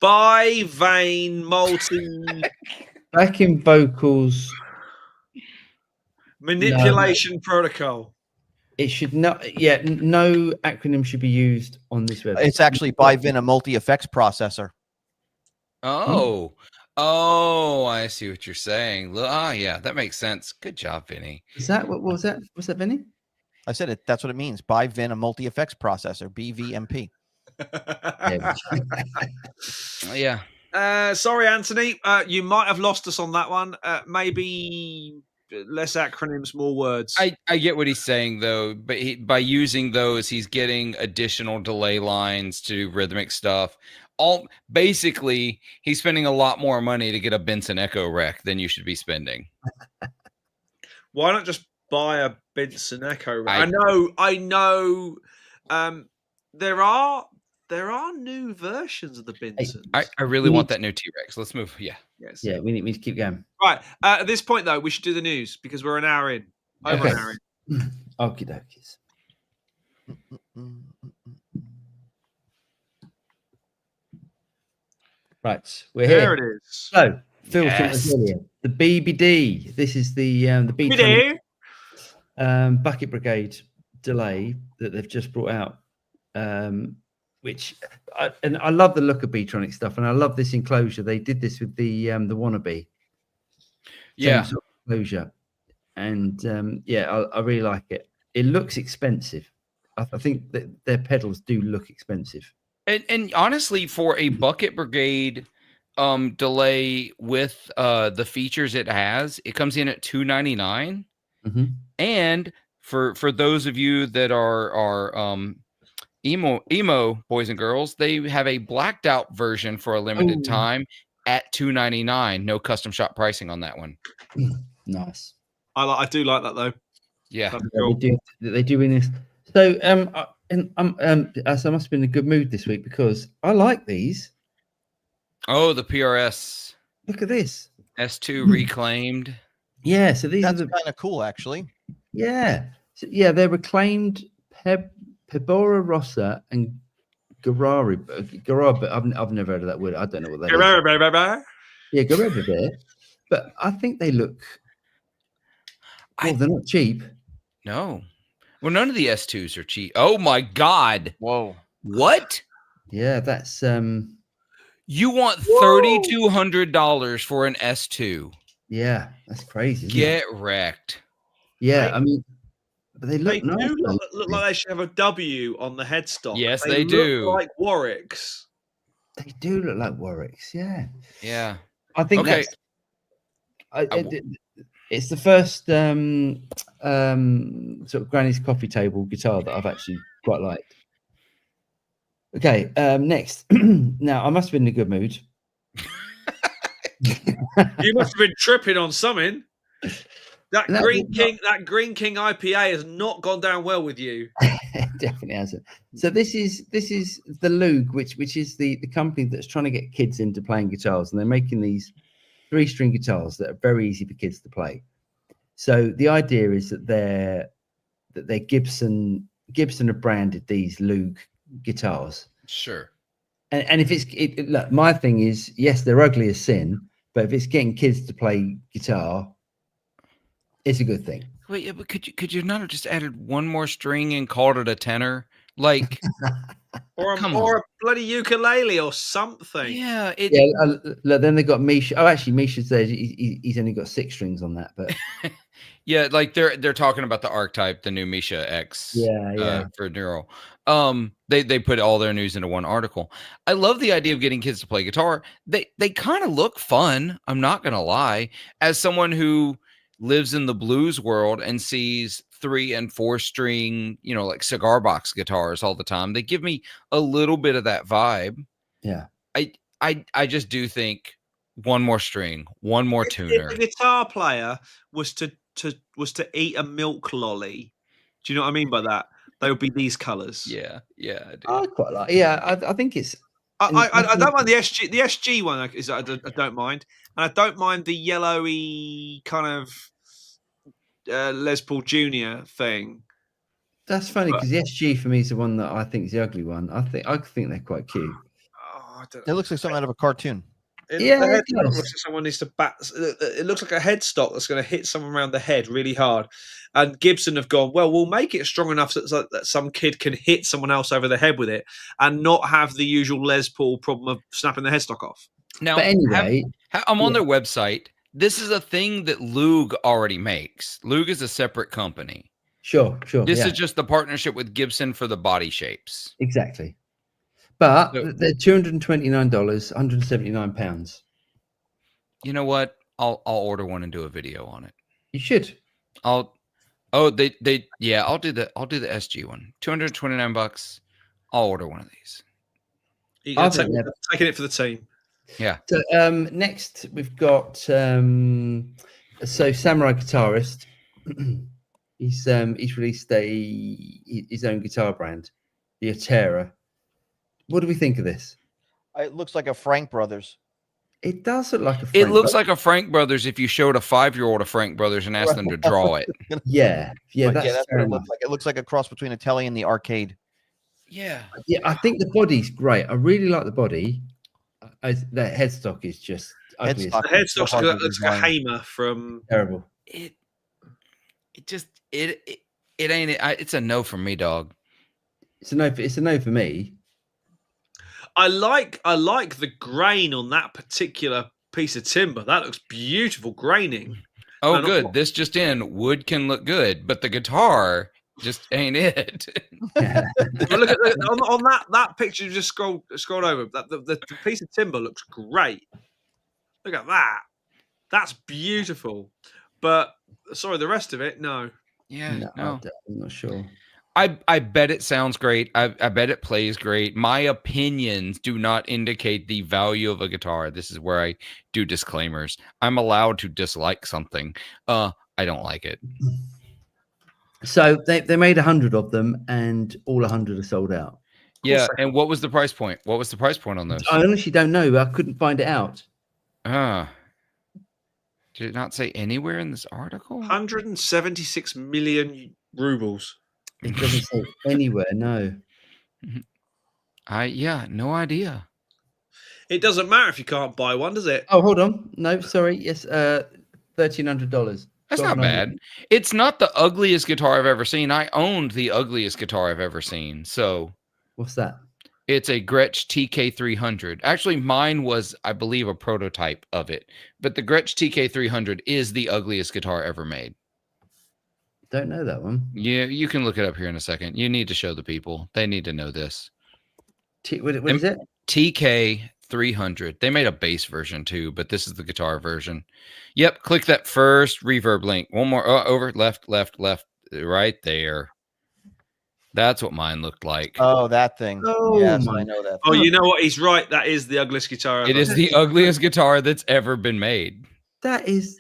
Bi-vein multi backing vocals manipulation protocol. It should not. Yeah, no acronym should be used on this website. It's actually bi-vein, a multi-effects processor. Oh, I see what you're saying. Yeah, that makes sense. Good job, Vinny. Is that what was that? Was that Vinny? I said it. That's what it means. Bi-vein, a multi-effects processor, BVMP. Yeah. Sorry, Anthony. You might have lost us on that one. Maybe less acronyms, more words. I get what he's saying, though. But by using those, he's getting additional delay lines to rhythmic stuff. Basically, he's spending a lot more money to get a Benson Echo rec than you should be spending. Why not just buy a Benson Echo rec? I know. There are new versions of the Benson. I really want that new T-Rex. Let's move. Yeah. Yes. Yeah, we need to keep going. Right. At this point, though, we should do the news because we're an hour in. Over an hour in. Okie dokies. Right, we're here. There it is. So, Phil, earlier, the BBD. This is the BBD Bucket Brigade delay that they've just brought out. I love the look of Beatronic stuff, and I love this enclosure. They did this with the Wannabe. Yeah, sort of enclosure, and I really like it. It looks expensive. I think that their pedals do look expensive. And honestly, for a Bucket Brigade delay with the features it has, it comes in at $299. Mm-hmm. And for those of you that are emo boys and girls, they have a blacked out version for a limited time at $299. No custom shop pricing on that one. Nice. I do like that though. Yeah, cool. They do in this. So as I must have been in a good mood this week because I like these. Oh, the PRS. Look at this. S2 reclaimed. Yeah, so these That's are kind of cool, actually. Yeah, they're reclaimed Pebora Rossa and Garari, but I've never heard of that word. I don't know what that is. Yeah, Garari. But I think they look. Well, they're not cheap. No. Well, none of the S2s are cheap. Oh my God. Whoa. What? Yeah, that's You want $3,200 for an S2? Yeah, that's crazy. Get wrecked. Yeah, I mean, but they look nice. Do look like they should have a W on the headstock. Yes, they do. Like Warwick's. They do look like Warwick's. Yeah. Yeah. I think that's. It's the first sort of Granny's coffee table guitar that I've actually quite liked. Okay, next. Now I must have been in a good mood. You must have been tripping on something. That Green King IPA has not gone down well with you. It definitely hasn't. So this is the Loog, which is the company that's trying to get kids into playing guitars, and they're making these 3-string guitars that are very easy for kids to play. So the idea is that they're Gibson have branded these Loog guitars. Sure. And if look, my thing is, yes, they're ugly as sin, but if it's getting kids to play guitar, it's a good thing. Wait, yeah, but could you not have just added one more string and called it a tenor? Like, or come a on. bloody ukulele or something. Yeah, Look, then they got Misha. Oh, actually, Misha says he's only got 6 strings on that, but yeah, like they're talking about the archetype, the new Misha X, yeah. for Neural. They put all their news into one article. I love the idea of getting kids to play guitar. They kind of look fun. I'm not gonna lie. As someone who lives in the blues world and sees 3 and 4 string, like cigar box guitars all the time, they give me a little bit of that vibe. Yeah. I just do think one more string, one more tuner. If the guitar player was to eat a milk lolly, do you know what I mean by that? They would be these colours. Yeah, I do. I quite like. Yeah, I think it's. I don't mind the SG. The SG one I don't mind, and I don't mind the yellowy kind of Les Paul Jr. thing. That's funny because the SG for me is the one that I think is the ugly one. I think they're quite cute. It looks like something out of a cartoon. The headstock looks like someone needs to bat. It looks like a headstock that's going to hit someone around the head really hard. And Gibson have gone, well, we'll make it strong enough that some kid can hit someone else over the head with it and not have the usual Les Paul problem of snapping the headstock off. Now, but anyway, I'm on their website. This is a thing that Loog already makes. Loog is a separate company. Sure. This is just the partnership with Gibson for the body shapes. Exactly. But they're $229, £179. You know what? I'll order one and do a video on it. You should. I'll do the SG one. $229. I'll order one of these. You're taking it for the team. Yeah. So next we've got Samurai Guitarist. He's released his own guitar brand, the Atera. What do we think of this? It looks like a Frank Brothers. It does look like a Frank It looks like a Frank Brothers if you showed a 5-year-old a Frank Brothers and asked them to draw it. Yeah, that's what it looks like. It looks like a cross between a Telly and the arcade. Yeah. I think the body's great. I really like the body. The headstock is just ugly. The headstock looks like a Hamer from terrible. It ain't it. It's a no from me, dog. It's a no for me. I like the grain on that particular piece of timber. That looks beautiful graining. Oh, good. This just in. Wood can look good, but the guitar just ain't it. Look at on that picture. You just scroll over. The piece of timber looks great. Look at that. That's beautiful. But sorry, the rest of it, no. Yeah, no. I'm not sure. I bet it sounds great. I bet it plays great. My opinions do not indicate the value of a guitar. This is where I do disclaimers. I'm allowed to dislike something. I don't like it. So they made 100 of them, and all 100 are sold out. Yeah, and what was the price point? What was the price point on those? I honestly don't know, but I couldn't find it out. Did it not say anywhere in this article? 176 million rubles. It doesn't say anywhere, no. No idea. It doesn't matter if you can't buy one, does it? Oh, hold on. No, sorry. Yes, $1,300. That's not bad. It's not the ugliest guitar I've ever seen. I owned the ugliest guitar I've ever seen. So what's that? It's a Gretsch TK300. Actually, mine was, I believe, a prototype of it. But the Gretsch TK300 is the ugliest guitar ever made. Don't know that one. Yeah, you can look it up here in a second. You need to show the people. They need to know this. What is it? TK300. They made a bass version too, but this is the guitar version. Yep, click that first reverb link. One more. Over, left, right there. That's what mine looked like. Oh, that thing. Oh, yes, I know that. Oh, you know what? He's right. That is the ugliest guitar ever. It is the ugliest guitar that's ever been made. That is.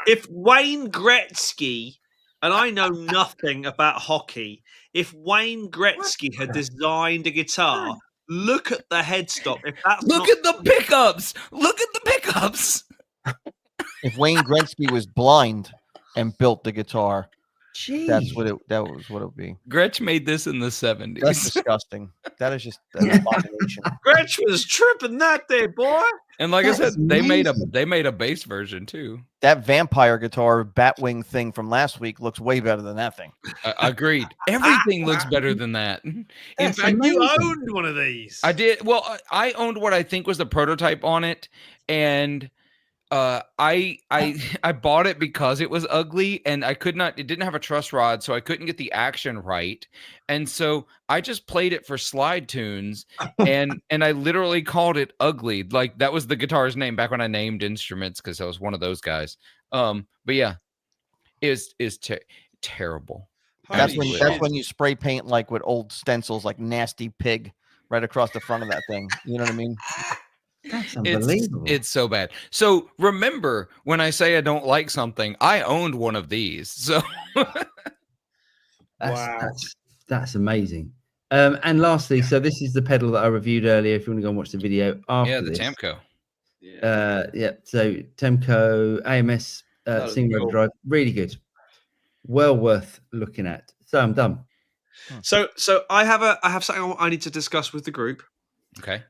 If Wayne Gretzky, and I know nothing about hockey, if Wayne Gretzky had designed a guitar Look at the headstock. If that's Look not at the pickups. Look at the pickups. If Wayne Gretzky was blind and built the guitar, Jeez. that was what it would be. Gretsch made this in the 70s. That's disgusting. That is just an abomination. Gretsch was tripping that day, boy. And like I That's said, they made amazing. a bass version too. That vampire guitar Batwing thing from last week looks way better than that thing. Agreed. Everything looks better than that. In That's fact, You amazing. owned one of these. I did. Well, I owned what I think was the prototype on it, and I bought it because it was ugly, and I could not. It didn't have a truss rod, so I couldn't get the action right, and so I just played it for slide tunes, and I literally called it ugly. Like that was the guitar's name back when I named instruments because I was one of those guys. But yeah, is terrible. That's Holy when shit. you spray paint like with old stencils, like nasty pig, right across the front of that thing. You know what I mean? That's unbelievable. It's so bad. So remember, when I say I don't like something, I owned one of these. So Wow. That's amazing. And lastly, so this is the pedal that I reviewed earlier. If you want to go and watch the video after yeah, the this. Tamco. Yeah. So Temco AMS That single cool. overdrive, really good. Well worth looking at. So I'm done. So I have something I need to discuss with the group. Okay.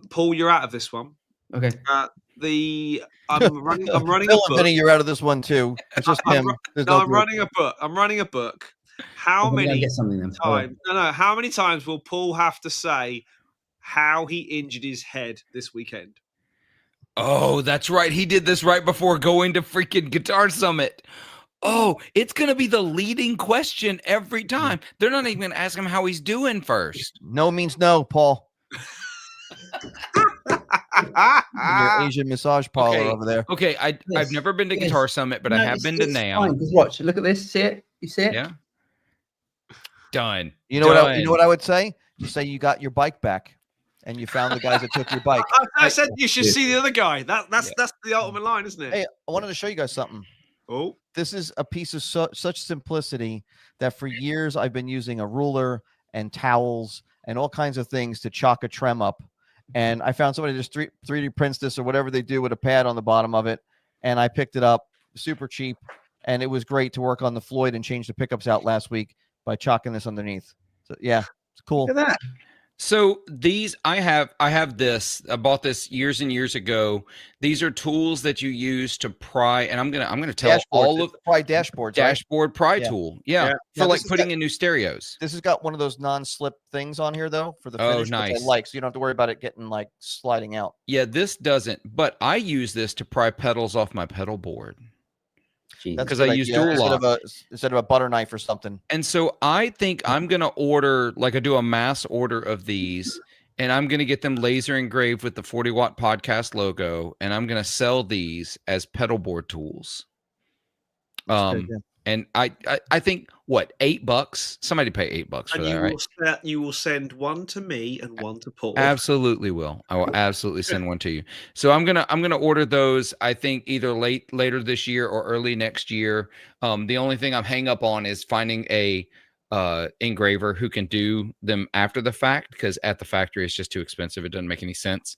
Paul, you're out of this one. Okay. I'm running a Phil and book. Vinny, you're out of this one too. It's just I'm him. ru- There's No, no I'm group. running a book. I'm running a book. How I'm gonna many get something then. times? No. How many times will Paul have to say how he injured his head this weekend? Oh, that's right. He did this right before going to freaking Guitar Summit. Oh, it's going to be the leading question every time. They're not even going to ask him how he's doing first. No means no, Paul. Your Asian massage parlor Okay. over there. Okay, I've Yes. never been to Yes. Guitar Summit, but I have been to NAMM. Fine, just watch. Look at this. See it? You see it? Yeah. Done. You know what I would say? You say you got your bike back, and you found the guys that took your bike. I said you should see the other guy. That's the ultimate line, isn't it? Hey, I wanted to show you guys something. Oh, This is a piece of such simplicity that for years I've been using a ruler and towels and all kinds of things to chalk a trem up. And I found somebody just 3D prints this or whatever they do with a pad on the bottom of it. And I picked it up super cheap. And it was great to work on the Floyd and change the pickups out last week by chalking this underneath. So yeah, it's cool. Look at that. So these I have this. I bought this years and years ago. These are tools that you use to pry, and I'm gonna tell all of pry dashboards. dashboard pry Yeah. tool. Yeah. Yeah. For Now, like this is putting got- in new stereos. This has got one of those non-slip things on here though for the Oh, finish, which nice. I like, so you don't have to worry about it getting like sliding out. Yeah, this doesn't, but I use this to pry pedals off my pedal board. Jeez. That's 'Cause a good I use idea, dual instead of a butter knife or something. And so I think I'm gonna order, like I do a mass order of these, and I'm gonna get them laser engraved with the 40-watt podcast logo, and I'm gonna sell these as pedal board tools. That's a good idea. And I think what, $8? Somebody pay $8 for and that, right? you will send one to me and one to Paul. Absolutely will. I will absolutely send one to you. So I'm gonna order those. I think either later this year or early next year. The only thing I'm hang up on is finding a engraver who can do them after the fact, because at the factory it's just too expensive. It doesn't make any sense.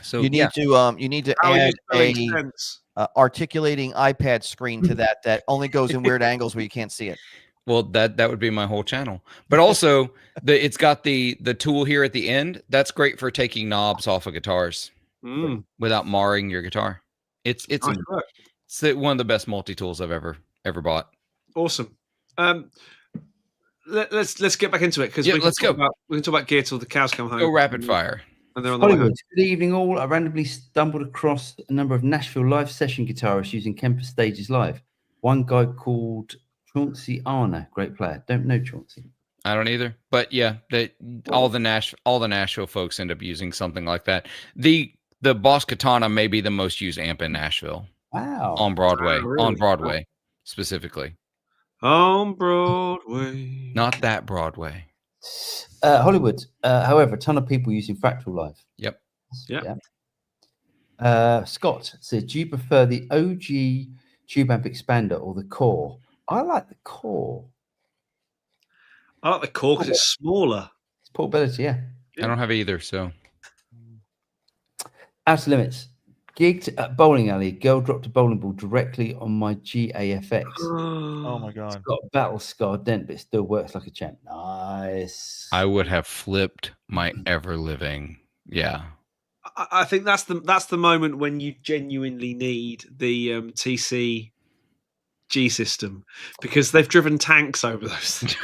So You need yeah. to How are you add spelling a sense? articulating iPad screen to that only goes in weird angles where you can't see it. Well, that would be my whole channel. But also it's got the tool here at the end. That's great for taking knobs off of guitars without marring your guitar. It's Nice work. one of the best multi-tools I've ever bought. Awesome. Let's get back into it because Yeah, we can let's talk go. about gear till the cows come home. Go rapid fire. And they're on the way home. Hollywood. Good evening, all. I randomly stumbled across a number of Nashville live session guitarists using Kemper Stages live. One guy called Chauncey Arna, great player. Don't know Chauncey. I don't either, but yeah, all the Nashville folks end up using something like that. The Boss Katana may be the most used amp in Nashville Wow. on Broadway, Wow, really? on Broadway specifically, On Broadway. not that Broadway. Hollywood. However, a ton of people using Fractal live. Yep. Yeah. Scott says, do you prefer the OG tube amp expander or the core? I like the core. I like the core because it's smaller. It's Portability, yeah. I don't have either, so Outer limits. Gigged at bowling alley. Girl dropped a bowling ball directly on my GAFX. Oh my It's god. got a battle scar dent, but it still works like a champ. Nice. I would have flipped my ever living. Yeah. I think that's the moment when you genuinely need the TC G system, because they've driven tanks over those things.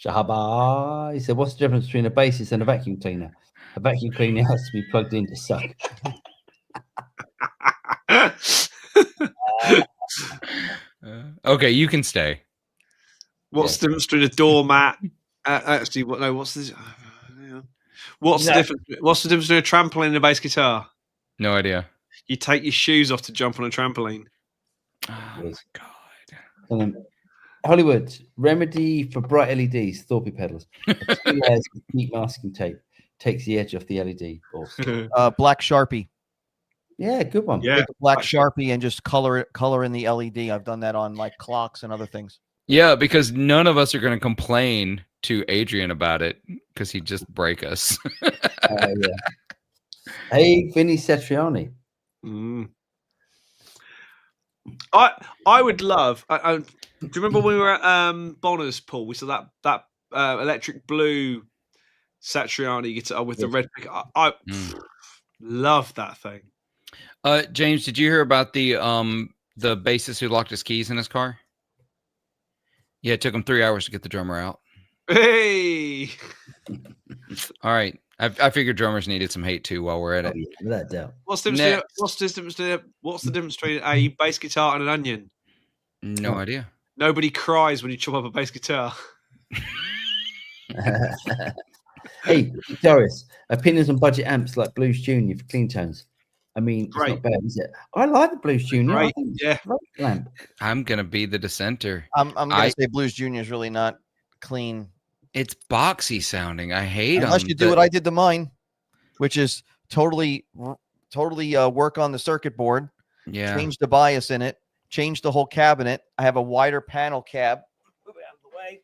Shahaba. He said, "What's the difference between a bassist and a vacuum cleaner? A vacuum cleaner has to be plugged in to suck." Okay, you can stay. What's the difference between a doormat? Actually, what? No, what's this? What's the difference? What's the difference between a trampoline and a bass guitar? No idea. You take your shoes off to jump on a trampoline. Oh my god. Hollywood remedy for bright LEDs. Thorpe pedals. 2 layers of heat masking tape takes the edge off the LED. Awesome. Black Sharpie. Yeah, good one. Yeah. Take a black Sharpie and just color in the LED. I've done that on like clocks and other things. Yeah, because none of us are going to complain to Adrian about it because he'd just break us. Yeah. Hey, Vinny Satriani. I would love. Do you remember when we were at Bonner's, Paul? We saw that electric blue Satriani guitar with the red pick. I love that thing. James, did you hear about the bassist who locked his keys in his car? Yeah, it took him 3 hours to get the drummer out. Hey. All right. I figured drummers needed some hate too while we're at it. Yeah, without doubt. What's the difference between a bass guitar and an onion? No idea. Nobody cries when you chop up a bass guitar. Hey, Doris, opinions on budget amps like Blues Junior for clean tones. I mean, it's Great. not bad, is it? I like the Blues Junior. I Great, think it's yeah. a great lamp. I'm gonna be the dissenter. I'm gonna say Blues Junior is really not clean. It's boxy sounding. I hate Unless them. you do what I did to mine, which is totally work on the circuit board, Yeah. change the bias in it, change the whole cabinet. I have a wider panel cab. Move it out of the way.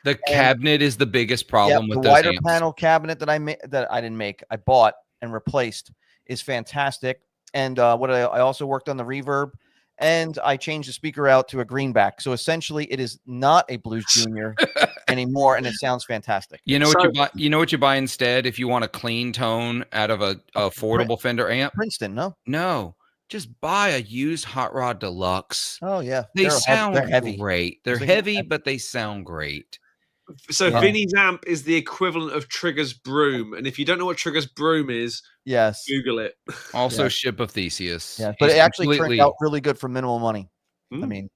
The cabinet is the biggest problem with the those wider amps. panel cabinet that I didn't make, I bought and replaced, is fantastic. And what I also worked on the reverb, and I changed the speaker out to a greenback. So essentially, it is not a Blues Junior anymore, and it sounds fantastic. You know what you buy? You know what you buy instead if you want a clean tone out of a affordable Fender amp? Princeton, no? No, just buy a used Hot Rod Deluxe. Oh yeah, They sound they're heavy. great. They're heavy, but they sound great. So Vinny's amp is the equivalent of Trigger's broom, and if you don't know what Trigger's broom is, Yes, Google it. Also, Ship of Theseus. yeah, but He's it actually completely- turned out really good for minimal money. I mean,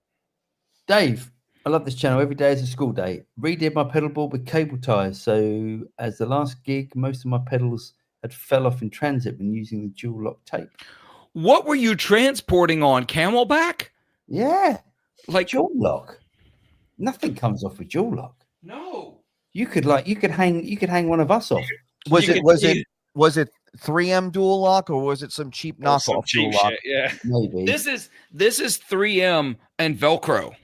Dave, I love this channel. Every day is a school day. Redid my pedal board with cable ties. So, as the last gig, most of my pedals had fell off in transit when using the dual lock tape. What were you transporting on Camelback? Yeah, Like dual lock. Nothing comes off with dual lock. no. You could hang one of us off. was it 3M dual lock, or was it some cheap knockoff dual lock? Yeah. Maybe. This is 3M and Velcro.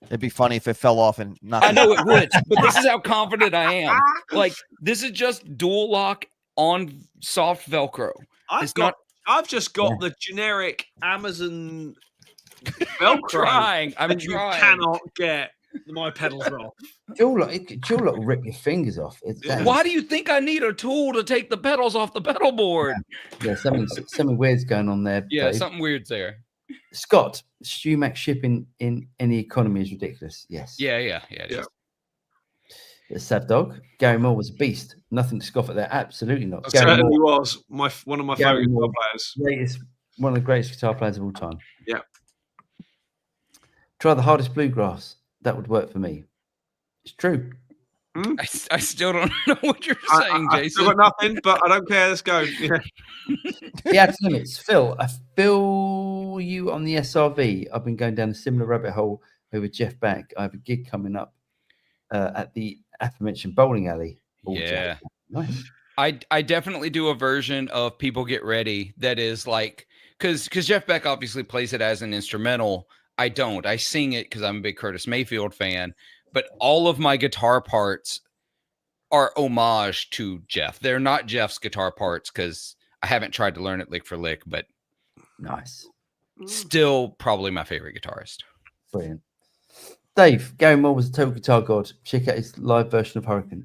It'd be funny if it fell off and knocked. I know it would, but this is how confident I am. Like this is just dual lock on soft Velcro. I've just got the generic Amazon Velcro. I'm and trying. you cannot get my pedals off. Dual lock will rip your fingers off. Why do you think I need a tool to take the pedals off the pedal board? Yeah, something weird's going on there. Yeah, Dave. something weird's there. Scott, StewMac shipping in any economy is ridiculous. Yes. Yeah, it is. Sad Dog. Gary Moore was a beast. Nothing to scoff at that. Absolutely not. That Gary certainly Moore, was one of my Gary favorite Moore. players. One of the greatest guitar players of all time. Yeah. Try the hardest bluegrass. That would work for me. It's true. I still don't know what you're saying, I Jason. still got nothing, but I don't care. Let's go. Yeah. The outer limits. Phil, I feel you on the SRV. I've been going down a similar rabbit hole over Jeff Beck. I have a gig coming up at the aforementioned bowling alley. Yeah. Nice. I definitely do a version of People Get Ready that is like, because Jeff Beck obviously plays it as an instrumental. I don't. I sing it because I'm a big Curtis Mayfield fan. but all of my guitar parts are homage to Jeff. They're not Jeff's guitar parts because I haven't tried to learn it lick for lick, but Nice. still probably my favorite guitarist. Brilliant. Dave, Gary Moore was a total guitar god. Check out his live version of Hurricane.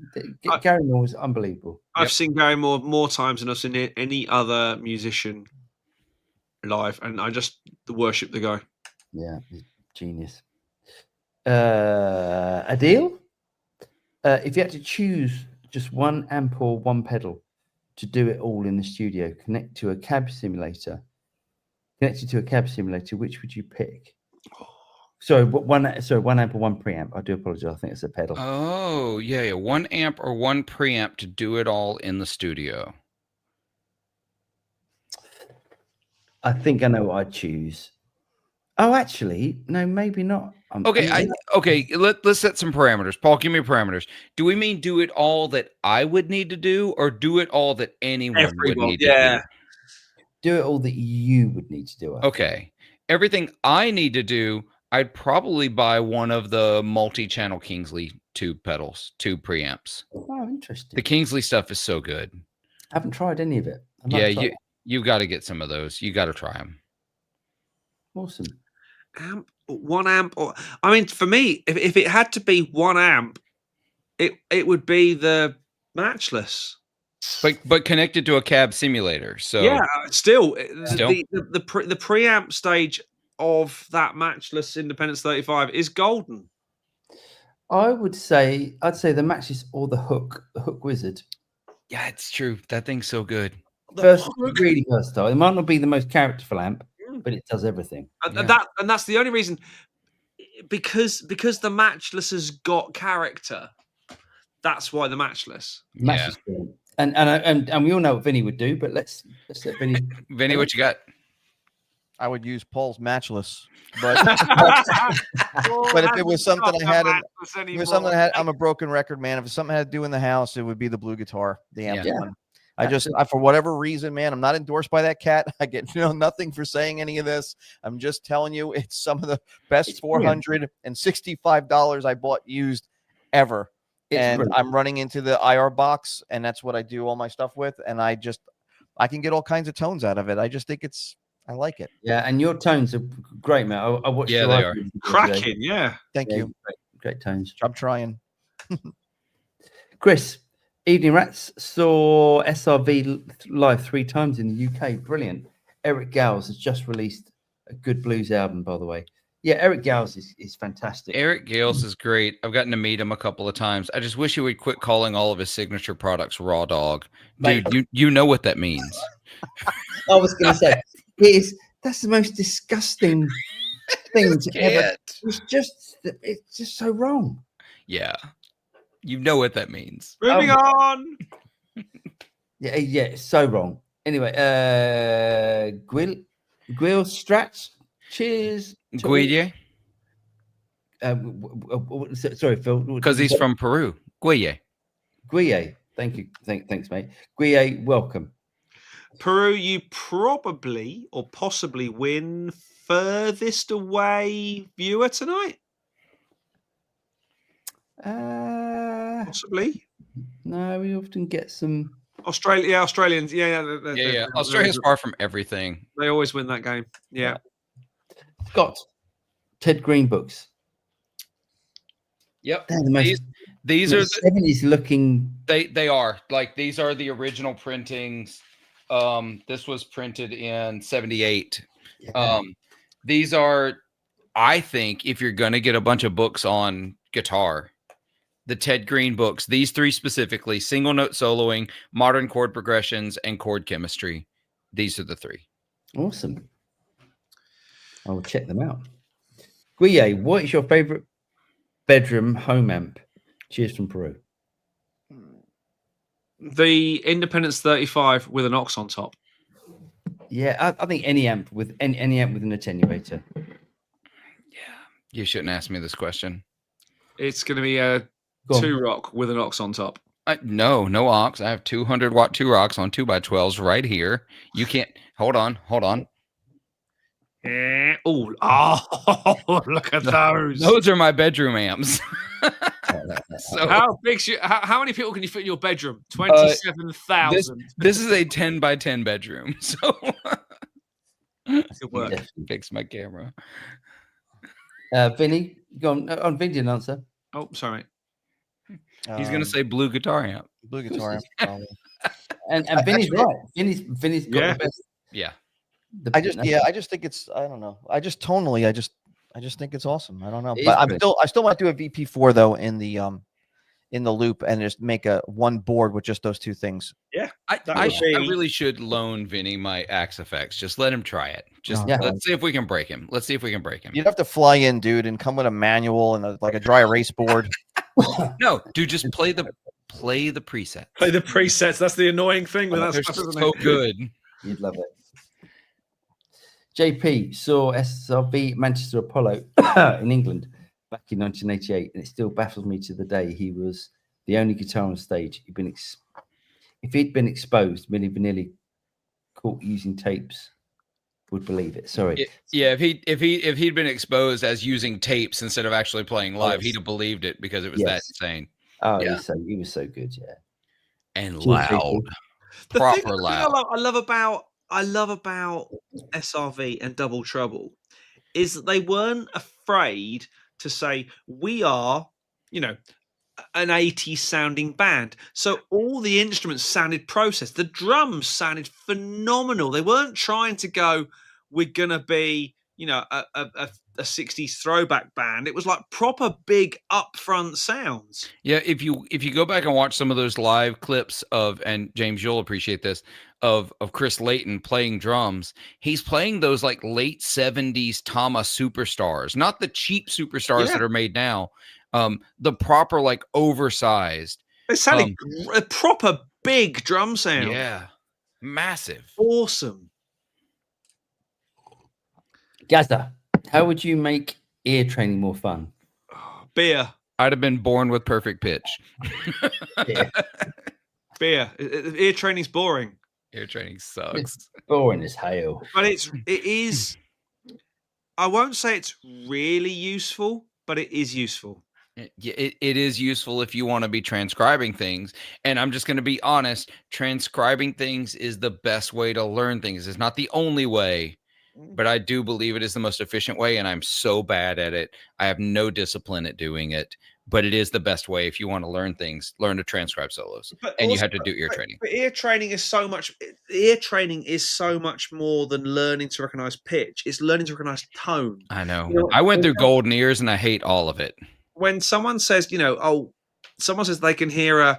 Gary Moore was unbelievable. I've seen Gary Moore more times than I've seen any other musician live, and I just worship the guy. Yeah, he's genius. Adil, if you had to choose just one amp or one pedal to do it all in the studio, connected to a cab simulator, which would you pick? Sorry, one amp or one preamp. I do apologize. I think it's a pedal. Oh, yeah. 1 amp or 1 preamp to do it all in the studio. I think I know what I'd choose. Oh, actually, no, maybe not. Okay, let's set some parameters. Paul, give me parameters. Do we mean do it all that I would need to do, or do it all that anyone would need to do? Do it all that you would need to do. Okay. Everything I need to do, I'd probably buy one of the multi-channel Kingsley tube pedals, tube preamps. Oh, interesting. The Kingsley stuff is so good. I haven't tried any of it. You've got to get some of those. You got to try them. Awesome. One amp, or I mean, for me, if it had to be 1 amp, it would be the Matchless. But connected to a cab simulator. So yeah, still. The preamp stage of that Matchless Independence 35 is golden. I'd say the Matchless or the Hook Wizard. Yeah, it's true. That thing's so good. Really versatile. It might not be the most characterful amp, but it does everything. And that's the only reason, because the Matchless has got character. That's why the Matchless. Yeah. And we all know what Vinny would do, but let's let Vinny. Vinny, what you got? I would use Paul's Matchless, but but if it was something I had, I'm a broken record man. If it's something I had to do in the house, it would be the blue guitar, the amp one. I for whatever reason, man, I'm not endorsed by that cat. I get nothing for saying any of this. I'm just telling you, it's some of the best $465 I bought used ever. I'm running into the IR box, and that's what I do all my stuff with. And I can get all kinds of tones out of it. I just think I like it. Yeah, and your tones are great, man. I watched. Yeah, they are cracking. Yeah, thank you. Great tones. I'm trying. Chris, Evening Rats saw SRV live 3 times in the UK. Brilliant. Eric Gowles has just released a good blues album, by the way. Yeah, Eric Gowles is fantastic. Eric Gales is great. I've gotten to meet him a couple of times. I just wish he would quit calling all of his signature products Raw Dog. Dude, you know what that means. I was going to say, that's the most disgusting thing to ever. It's just so wrong. Yeah. You know what that means. Moving on. Yeah, it's so wrong. Anyway, Gwil Strats. Cheers. Guille. Sorry, Phil. Because he's from Peru. Guille. Thank you. Thanks, mate. Guille, welcome. Peru, you probably or possibly win furthest away viewer tonight. Possibly. No, we often get some Australians. Yeah. Australia's far from everything. They always win that game. Yeah. Scott, Ted Green books. Yep. These are the 70s looking. They are like these are the original printings. This was printed in 78. Yeah. These are, I think, if you're gonna get a bunch of books on guitar, the Ted Green books, these 3 specifically, single note soloing, modern chord progressions, and chord chemistry. These are the 3. Awesome. I will check them out. Guille, what is your favorite bedroom home amp? Cheers from Peru. The Independence 35 with an aux on top. Yeah, I think any amp with any amp with an attenuator. Yeah, you shouldn't ask me this question. It's going to be a 2-rock with an aux on top. No aux. I have 200-watt 2 rocks on 2x12s right here. You can't. Hold on. Oh, look at those. Those are my bedroom amps. So How big? How many people can you fit in your bedroom? 27,000. this is a 10 by 10 bedroom. So Good work. fix my camera. Vinny, go on Vinny an answer. Oh, sorry. He's gonna say blue guitar amp. blue guitar amp. Probably. And Vinny's right. Vinny's got Yeah. the best. Yeah. I just think it's, I don't know. I just tonally, I just think it's awesome. I don't know, It but is I still might do a VP4 though in the loop and just make a one board with just those two things. Yeah. I would be- really should loan Vinny my Axe Effects. Just let him try it. Just Yeah. let's see if we can break him. You'd have to fly in, dude, and come with a manual and a dry erase board. No, dude, just play the preset. Play the presets. That's the annoying thing with that They're stuff, isn't so it? good. You'd love it. JP saw SRV Manchester Apollo in England back in 1988, and it still baffles me to the day. He was the only guitar on stage. If he'd been exposed, Milli Vanilli caught using tapes would believe it. Sorry. Yeah, if he'd been exposed as using tapes instead of actually playing live, Yes. he'd have believed it because it was Yes. that insane Oh, Yeah. he was so good. Yeah. and Cheers, loud, JP. The proper thing loud. I love about SRV and Double Trouble is that they weren't afraid to say we are, an 80s sounding band. So all the instruments sounded processed. The drums sounded phenomenal. They weren't trying to go, we're gonna be, a 60s throwback band. It was like proper big upfront sounds. Yeah, if you go back and watch some of those live clips of, and James, you'll appreciate this, of Chris Layton playing drums, he's playing those like late 70s Tama superstars, not the cheap superstars that are made now. The proper like oversized. It sounded a proper big drum sound. Yeah. Massive. Awesome. Gazza, how would you make ear training more fun? Beer. I'd have been born with perfect pitch. Yeah. Beer. Ear training's boring. Ear training sucks. Boring as hell. But it is. I won't say it's really useful, but it is useful. It is useful if you want to be transcribing things. And I'm just going to be honest, transcribing things is the best way to learn things. It's not the only way, but I do believe it is the most efficient way. And I'm so bad at it. I have no discipline at doing it, but it is the best way if you want to learn things, learn to transcribe solos. And you have to do ear training. But ear training is so much. Ear training is so much more than learning to recognize pitch. It's learning to recognize tone. I know. I went through golden ears and I hate all of it. When someone says, someone says they can hear a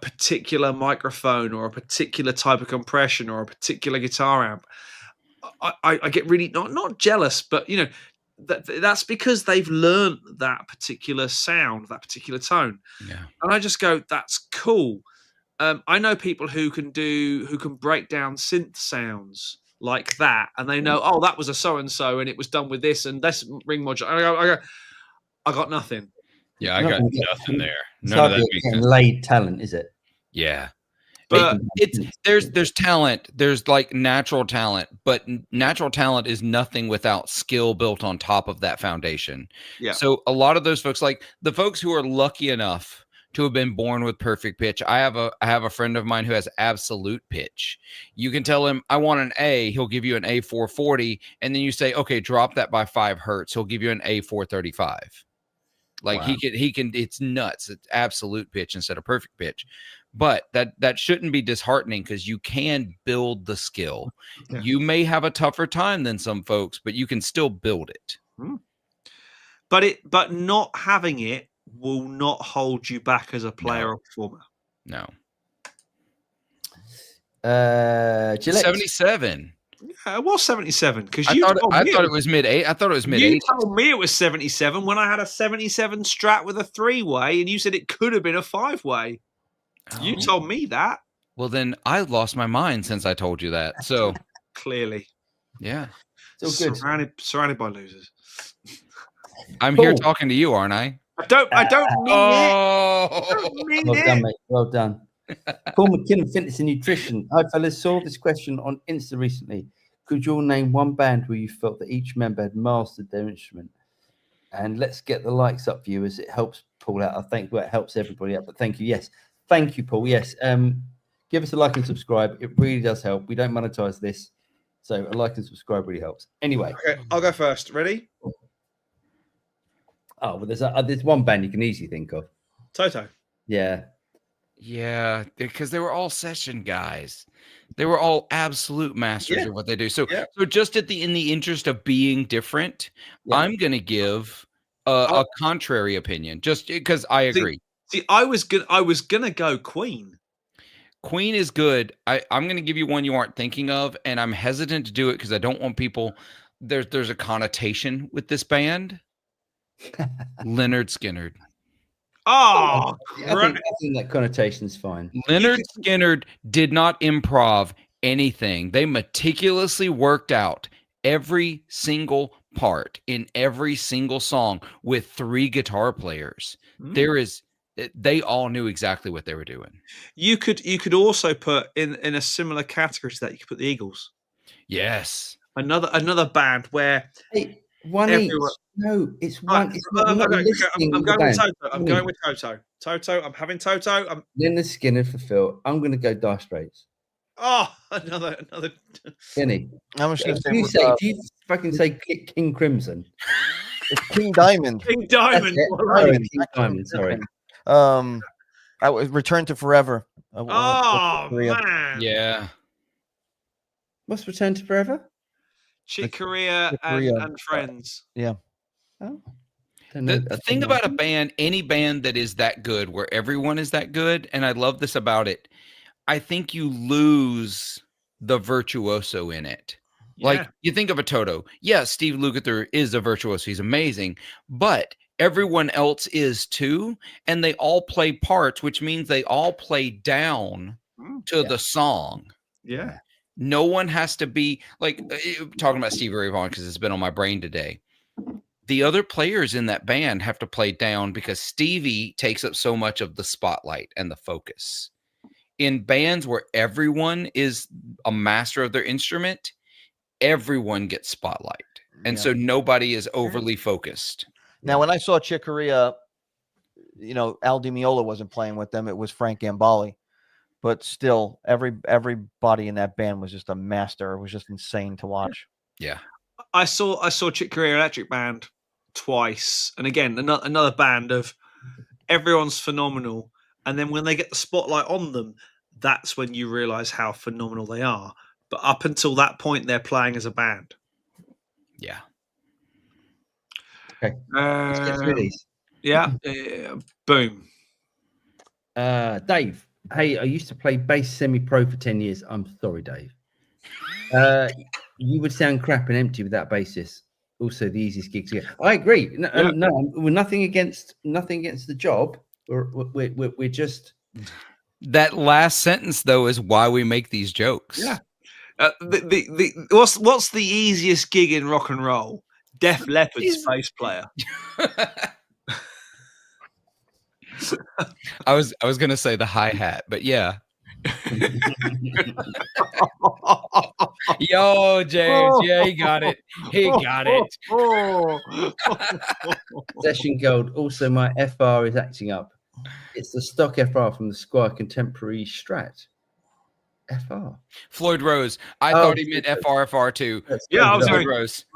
particular microphone or a particular type of compression or a particular guitar amp, I get really not jealous, but that's because they've learned that particular sound, that particular tone. Yeah. And I just go, that's cool. I know people who can break down synth sounds like that, and they know, oh, that was a so and so, and it was done with this and this ring module. I got nothing. Yeah, I got nothing there. It's None of hardly that makes sense. laid talent, is it? Yeah. But There's talent. There's like natural talent, but natural talent is nothing without skill built on top of that foundation. Yeah. So a lot of those folks, like the folks who are lucky enough to have been born with perfect pitch. I have a friend of mine who has absolute pitch. You can tell him, I want an A. He'll give you an A440, and then you say, okay, drop that by 5 hertz. He'll give you an A435. Like Wow. he can. It's nuts. It's absolute pitch instead of perfect pitch. But that shouldn't be disheartening because you can build the skill. Yeah. You may have a tougher time than some folks, but you can still build it. But not having it will not hold you back as a player or performer. No. Gillette. 77. Yeah, it was 77 because I thought it was mid-8. I thought it was mid-8. You told me it was 77 when I had a 77 Strat with a 3-way, and you said it could have been a 5-way. You told me that. Well, then I lost my mind since I told you that. So Clearly, yeah, It's all good. Surrounded by losers. I'm here Cool. talking to you, aren't I? I don't mean Oh, it. I don't mean Well it. done, mate. Well done. Paul McKinnon, Fitness and Nutrition. Hi, fellas. Saw this question on Insta recently. Could you all name one band where you felt that each member had mastered their instrument? And let's get the likes up, viewers. It helps Paul out. I think it helps everybody out. But thank you. Yes. Thank you, Paul. Yes. Give us a like and subscribe. It really does help. We don't monetize this. So a like and subscribe really helps. Anyway. Okay, I'll go first. Ready? Oh, well, there's one band you can easily think of. Toto. Yeah. Yeah, because they were all session guys. They were all absolute masters Yeah. of what they do. So, Yeah. so just in the interest of being different, Yeah. I'm going to give a contrary opinion, just because I agree. See, I was gonna go Queen. Queen is good. I'm going to give you one you aren't thinking of, and I'm hesitant to do it because I don't want people. There's a connotation with this band. Leonard Skinner. Oh, I think that connotation's fine. Leonard Skinner did not improv anything. They meticulously worked out every single part in every single song with 3 guitar players. They all knew exactly what they were doing. You could also put in a similar category to that. You could put the Eagles. Yes. Another band where one everyone, each. No, it's one. It's not, I'm going with Toto. I'm going with with Toto. Toto. I'm having Toto. Leonard Skinner for Phil. I'm going to go Dire Straits. Oh, another. Kenny. I'm just If going you to say, if you fucking say King Crimson. it's King Diamond. King Diamond. King Diamond. Sorry. I was Return to Forever. Oh man. Yeah. What's Return to Forever? Chick Corea Chick Corea. and Friends. Yeah. Oh. The thing about a band, any band that is that good, where everyone is that good, and I love this about it, I think you lose the virtuoso in it. Yeah. Like, you think of a Toto. Yeah, Steve Lukather is a virtuoso. He's amazing. But everyone else is too, and they all play parts, which means they all play down to the song. Yeah. No one has to be like talking about Stevie Ray Vaughan because it's been on my brain today. The other players in that band have to play down because Stevie takes up so much of the spotlight and the focus. In bands where everyone is a master of their instrument, everyone gets spotlight. And so nobody is overly focused. Now, when I saw Chick Corea, Al Di Meola wasn't playing with them. It was Frank Gambale. But still, everybody in that band was just a master. It was just insane to watch. Yeah. I saw Chick Corea Electric Band twice. And again, another band of everyone's phenomenal. And then when they get the spotlight on them, that's when you realize how phenomenal they are. But up until that point, they're playing as a band. Yeah. Okay. Let's get through these. Yeah. Boom. Dave. Hey, I used to play bass semi-pro for 10 years. I'm sorry, Dave. You would sound crap and empty without bassist. Also, the easiest gig to get. I agree. No, we're nothing against the job. We're just. That last sentence, though, is why we make these jokes. Yeah. What's the easiest gig in rock and roll? Def Leppard's bass player. I was gonna say the hi-hat, but yeah. Yo, James, yeah, he got it. He got it. Session Gold. Also, my FR is acting up. It's the stock FR from the Squire Contemporary Strat. FR. Floyd Rose. I thought he meant FR too. Yeah, I was Floyd Rose.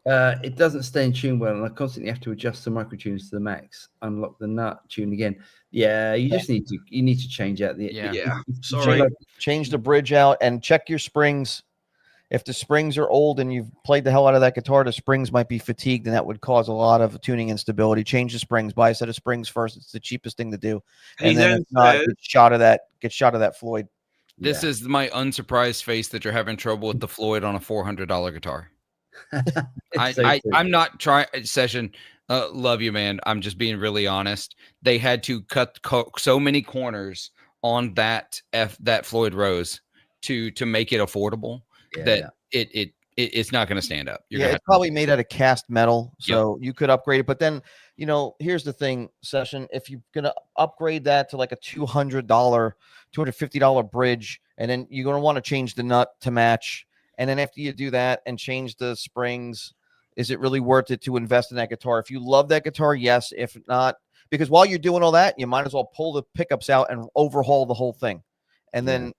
It doesn't stay in tune well, and I constantly have to adjust the microtunes to the max. Unlock the nut tune again. Yeah, you just need to change out the Sorry. Change the bridge out and check your springs. If the springs are old and you've played the hell out of that guitar, the springs might be fatigued, and that would cause a lot of tuning instability. Change the springs. Buy a set of springs first. It's the cheapest thing to do. And then if not, get shot of that Floyd. This is my unsurprised face that you're having trouble with the Floyd on a $400 guitar. I'm not trying session. Love you, man. I'm just being really honest. They had to cut so many corners on that Floyd Rose to make it affordable that it's not going to stand up. It's probably made out of cast metal, so you could upgrade it. But then you know, here's the thing, Session. If you're gonna upgrade that to like a $250 bridge, and then you're gonna want to change the nut to match, and then after you do that and change the springs, is it really worth it to invest in that guitar? If you love that guitar, yes. If not, because while you're doing all that, you might as well pull the pickups out and overhaul the whole thing, and then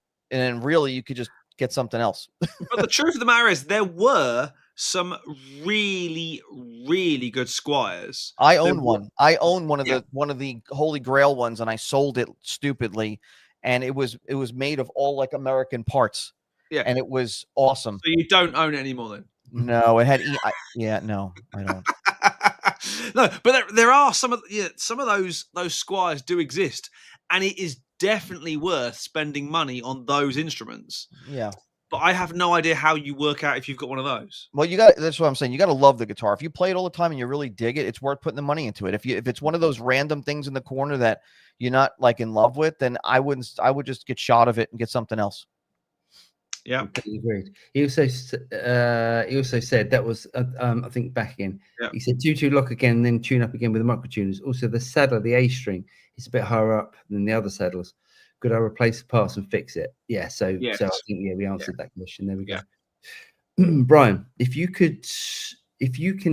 really you could just get something else. But the truth of the matter is, there were some really, really good Squires. I own one. I own one of Yeah. the Holy Grail ones, and I sold it stupidly, and it was made of all like American parts. Yeah. And it was awesome. So you don't own it anymore then? No, it had no, I don't. No, but there are some of those Squires do exist, and it is definitely worth spending money on those instruments. Yeah. But I have no idea how you work out if you've got one of those. Well, that's what I'm saying. You got to love the guitar. If you play it all the time and you really dig it, it's worth putting the money into it. If it's one of those random things in the corner that you're not like in love with, then I would just get shot of it and get something else. Yeah, completely agreed. He also said that was I think back again. Yeah. He said 2-2 lock again, then tune up again with the micro tuners. Also, the saddle, the A string, is a bit higher up than the other saddles. Could I replace the parts and fix it? Yeah. So I think we answered that question. There we go. Brian, if you can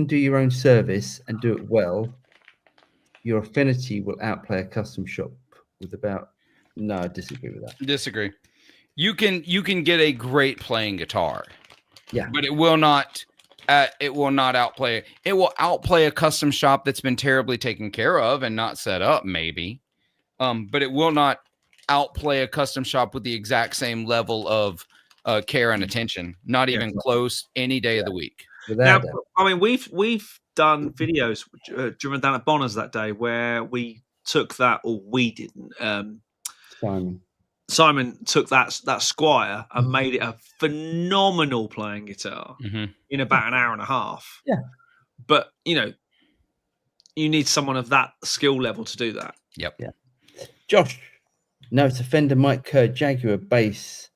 do your own service and do it well, your affinity will outplay a custom shop with about. No, I disagree with that. Disagree. You can get a great playing guitar. Yeah. But it will not outplay. It will outplay a custom shop that's been terribly taken care of and not set up, maybe. But it will not outplay a custom shop with the exact same level of care and attention. Not even close any day of the week. Now, I mean, we've done videos driven down at Bonner's that day where we took that, or we didn't. Simon took that Squire and made it a phenomenal playing guitar in about an hour and a half. Yeah. But, you need someone of that skill level to do that. Yep. Yeah. Josh. No, it's a Fender Mike Kerr Jaguar bass.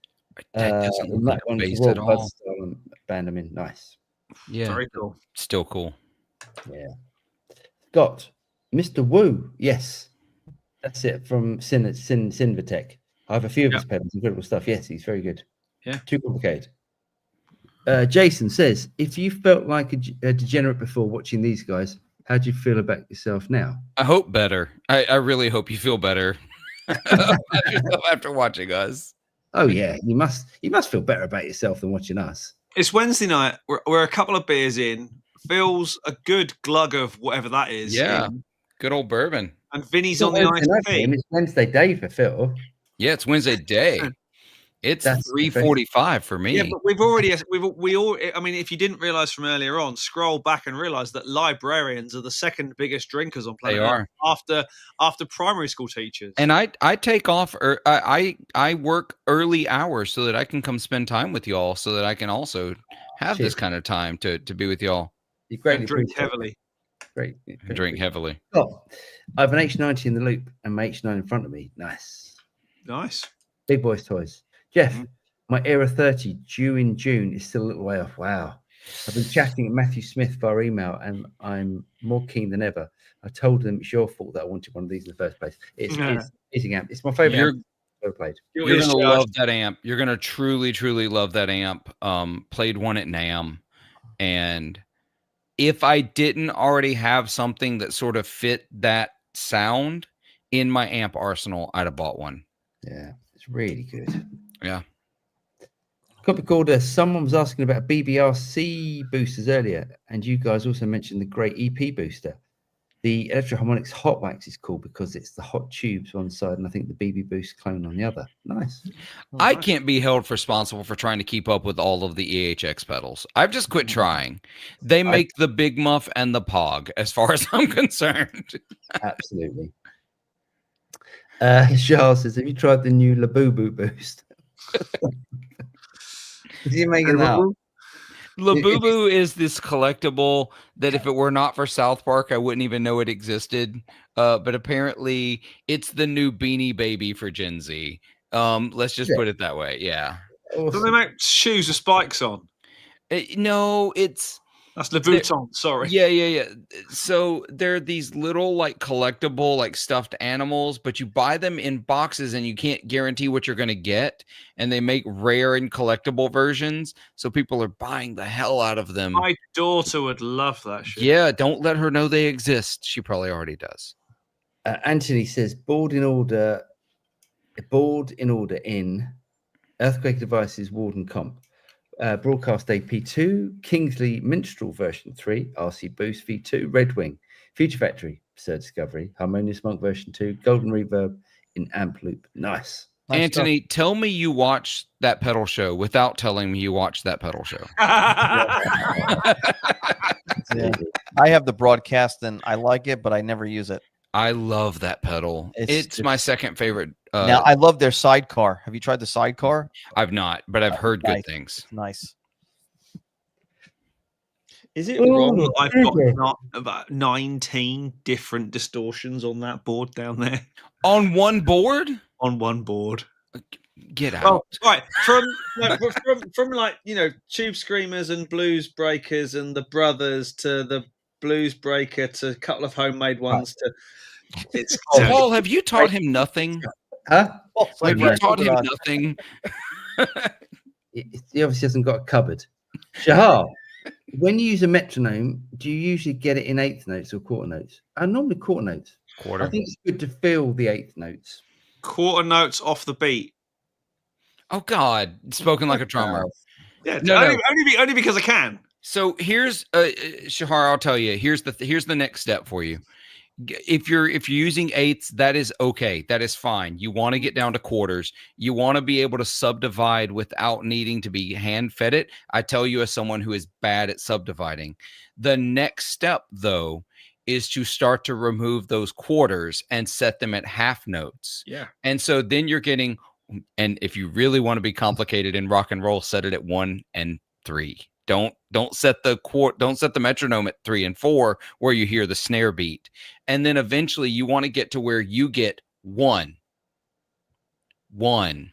That doesn't look like a bass at all. Band them in. Nice. Yeah. Very cool. Still cool. Yeah. Scott. Mr. Wu. Yes. That's it from Cinvatech. I have a few of his pedals, incredible stuff. Yes, he's very good. Yeah. Too complicated. Jason says, if you felt like a degenerate before watching these guys, how do you feel about yourself now? I hope better. I really hope you feel better after watching us. Oh yeah, you must feel better about yourself than watching us. It's Wednesday night. We're a couple of beers in. Phil's a good glug of whatever that is. Yeah. Good old bourbon. And Vinny's on the iced tea. It's Wednesday day for Phil. Yeah, it's Wednesday day. It's 3:45 for me. Yeah, but we all. I mean, if you didn't realize from earlier on, scroll back and realize that librarians are the second biggest drinkers on planet Earth after primary school teachers. And I take off, or I work early hours so that I can come spend time with y'all, so that I can also have this kind of time to be with y'all. You greatly drink heavily. Great. Drink heavily. Oh, I have an H90 in the loop and my H9 in front of me. Nice. Big boys toys. Jeff, my Era 30 due in June is still a little way off. Wow. I've been chatting with Matthew Smith via email and I'm more keen than ever. I told them it's your fault that I wanted one of these in the first place. It's amazing amp. It's my favorite amp I've ever played. You're going to love that amp. You're going to truly, truly love that amp. Played one at NAMM. And if I didn't already have something that sort of fit that sound in my amp arsenal, I'd have bought one. Yeah, it's really good. Yeah. Copy called someone was asking about BBRC boosters earlier, and you guys also mentioned the great EP booster. The Electro-Harmonix Hot Wax is cool because it's the hot tubes one side and I think the BB Boost clone on the other. Nice. I can't be held responsible for trying to keep up with all of the EHX pedals. I've just quit trying. They make the Big Muff and the Pog, as far as I'm concerned. Absolutely. Charles says, have you tried the new Labubu Boost? Is he making that up? Labubu is this collectible that if it were not for South Park, I wouldn't even know it existed. But apparently it's the new Beanie Baby for Gen Z. Let's just put it that way. Yeah. Awesome. Do they make shoes with spikes on? No, it's That's Louboutin. Sorry. Yeah. So they're these little like collectible like stuffed animals, but you buy them in boxes and you can't guarantee what you're going to get. And they make rare and collectible versions. So people are buying the hell out of them. My daughter would love that shit. Yeah, don't let her know they exist. She probably already does. Anthony says board in order in Earthquake Devices Warden Comp. Broadcast AP2, Kingsley Minstrel version 3, RC Boost V2, Red Wing, Future Factory, Absurd Discovery, Harmonious Monk version 2, Golden Reverb in Amp Loop. Nice. Anthony, tell me you watched that pedal show without telling me you watched that pedal show. Yeah. I have the broadcast and I like it, but I never use it. I love that pedal. It's my second favorite. Now I love their sidecar. Have you tried the sidecar? I've not, but I've heard good things. Nice. Is it wrong that I've got about 19 different distortions on that board down there? On one board? On one board. Get out. Well, right. From like, you know, Tube Screamers and Blues Breakers and the Brothers to the Blues Breaker to a couple of homemade ones to it's Paul, have you taught him nothing? Huh? Have you taught him nothing? He obviously hasn't got a cupboard. Shahar, when you use a metronome, do you usually get it in eighth notes or quarter notes? Normally quarter notes. Quarter. I think it's good to feel the eighth notes. Quarter notes off the beat. Oh God, spoken like a drummer. Yeah, No. Only because I can. So here's Shahar, I'll tell you. Here's the next step for you. If you're using eighths, that is okay. That is fine. You want to get down to quarters. You want to be able to subdivide without needing to be hand fed it. I tell you, as someone who is bad at subdividing, the next step though is to start to remove those quarters and set them at half notes. Yeah. And so then you're getting, and if you really want to be complicated in rock and roll, set it at 1 and 3. Don't set the metronome at 3 and 4 where you hear the snare beat. And then eventually you want to get to where you get 1, 1,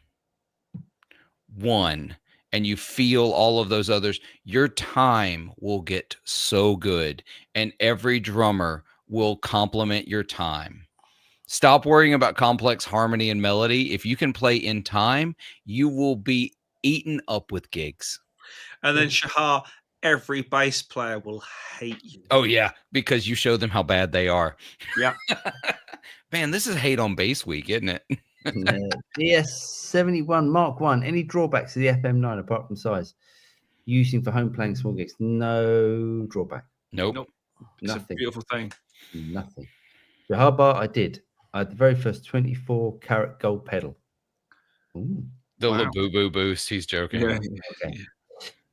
1, and you feel all of those others. Your time will get so good, and every drummer will complement your time. Stop worrying about complex harmony and melody. If you can play in time, you will be eaten up with gigs. And then Shahar, every bass player will hate you. Oh yeah, because you show them how bad they are. Yeah. Man, this is hate on bass week, isn't it? DS71 Mark 1. Any drawbacks to the FM9 apart from size? Using for home playing small gigs? No drawback. Nope. It's Nothing. a beautiful thing. Nothing. Shahar Bar, I did. I had the very first 24 karat gold pedal. Ooh. The Wow. Labubu boost. He's joking. Yeah. Okay.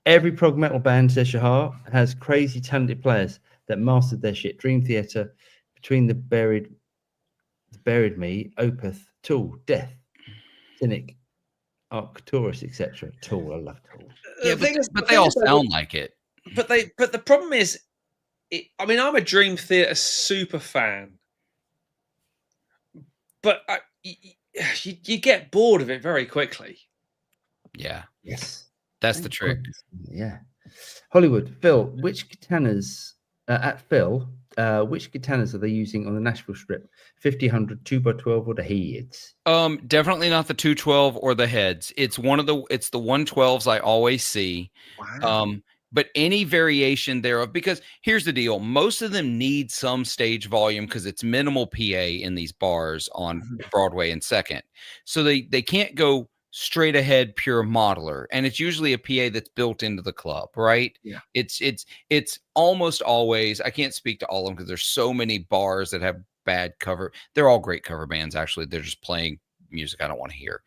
Every prog metal band, says Shahar, has crazy talented players that mastered their shit. Dream Theater, Between the Buried Me, Opeth, Tool, Death, Cynic, Arcturus, etc. Tool, I love Tool. Yeah, but they all sound like it. But the problem is, I mean, I'm a Dream Theater super fan, but you get bored of it very quickly. Yeah. Yes. That's the trick. Yeah. Hollywood, Phil, which katanas which katanas are they using on the Nashville strip? 50, 100, 2x12 or the heads? Definitely not the 212 or the heads. It's the 112s I always see. Wow. But any variation thereof, because here's the deal. Most of them need some stage volume because it's minimal PA in these bars on Broadway and Second. So they can't go straight ahead pure modeler, and it's usually a PA that's built into the club, right? Yeah. It's almost always, I can't speak to all of them because there's so many bars that have bad cover. They're all great cover bands, actually. They're just playing music I don't want to hear.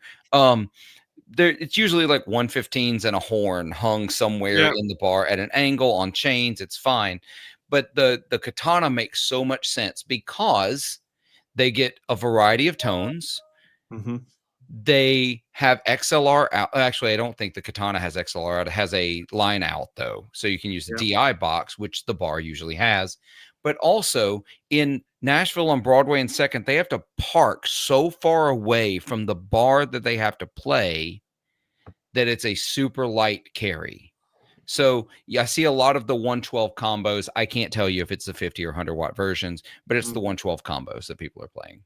It's usually like 115s and a horn hung somewhere in the bar at an angle on chains. It's fine. But the katana makes so much sense because they get a variety of tones. Mm-hmm. They have XLR out. Actually, I don't think the katana has XLR out. It has a line out though. So you can use the DI box, which the bar usually has. But also in Nashville on Broadway and Second, they have to park so far away from the bar that they have to play that it's a super light carry. So yeah, I see a lot of the 112 combos. I can't tell you if it's the 50 or 100 watt versions, but it's the 112 combos that people are playing.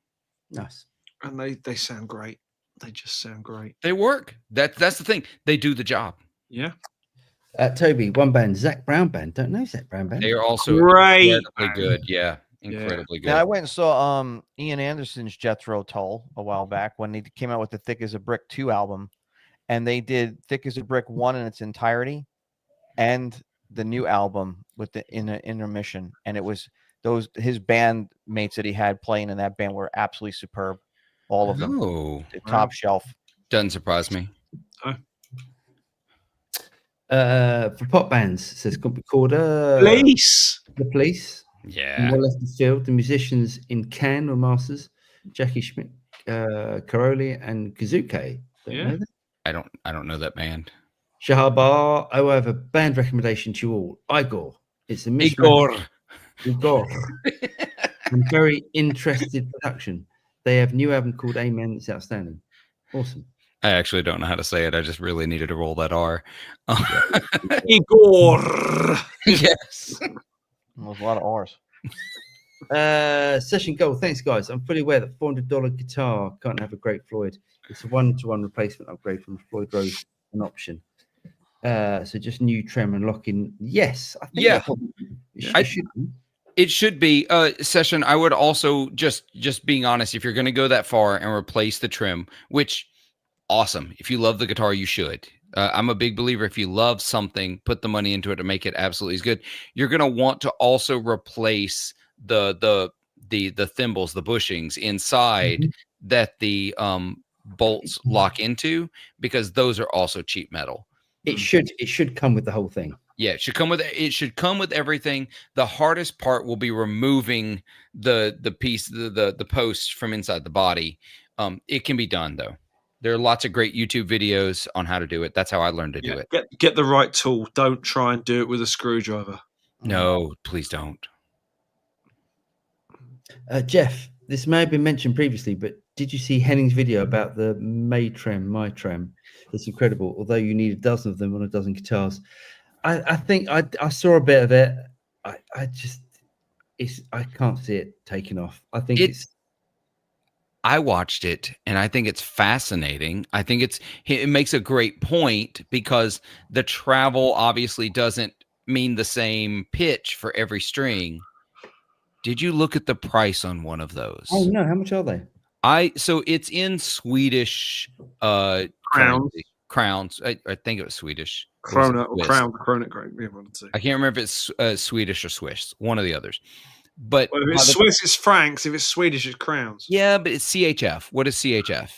Nice. And they sound great. They just sound great. They work. That's the thing. They do the job. Yeah. Toby, one band, Zach Brown Band. Don't know Zach Brown Band. They are also Great incredibly good. Yeah, incredibly good. Now I went and saw Ian Anderson's Jethro Tull a while back when they came out with the Thick as a Brick 2 album, and they did Thick as a Brick 1 in its entirety and the new album with the intermission, and it was his band mates that he had playing in that band were absolutely superb, all of them. Oh, Top shelf. doesn't surprise me. For pop bands, says Recorder. Police. The Police. Yeah. More left of field. The musicians in Can were masters. Jackie Schmidt, Karoli, and Kazuke. Don't Yeah. know that. I don't know that band. Shahabar. Oh, I have a band recommendation to you all. Igor. It's a mishmash. Igor. And very interested production. They have a new album called Amen. It's outstanding. Awesome. I actually don't know how to say it. I just really needed to roll that R. Igor. Yes. There's a lot of R's. Session goal. Thanks, guys. I'm fully aware that $400 guitar can't have a great Floyd. It's a 1-to-1 replacement upgrade from Floyd Rose, an option. So just new trem and lock-in. Yes, I think it should be. It should be Session. I would also just being honest, if you're going to go that far and replace the trim, which awesome. If you love the guitar, you should. I'm a big believer. If you love something, put the money into it to make it absolutely as good. You're going to want to also replace the thimbles, the bushings inside that the bolts lock into, because those are also cheap metal. It should come with the whole thing. Yeah, it should come with everything. The hardest part will be removing the piece, the post from inside the body. It can be done though. There are lots of great YouTube videos on how to do it. That's how I learned to do it. Get the right tool. Don't try and do it with a screwdriver. No, please don't. Jeff, this may have been mentioned previously, but did you see Henning's video about the my trem? It's incredible. Although you need a dozen of them on a dozen guitars. I think I saw a bit of it. I can't see it taking off. I think I watched it and I think it's fascinating. I think it makes a great point because the travel obviously doesn't mean the same pitch for every string. Did you look at the price on one of those? Oh no, how much are they? So it's in Swedish crowns. I think it was Swedish. Krona or crown. I can't remember if it's Swedish or Swiss, one of the others. But if it's Swiss, it's francs. If it's Swedish, it's crowns. Yeah, but it's CHF. What is CHF?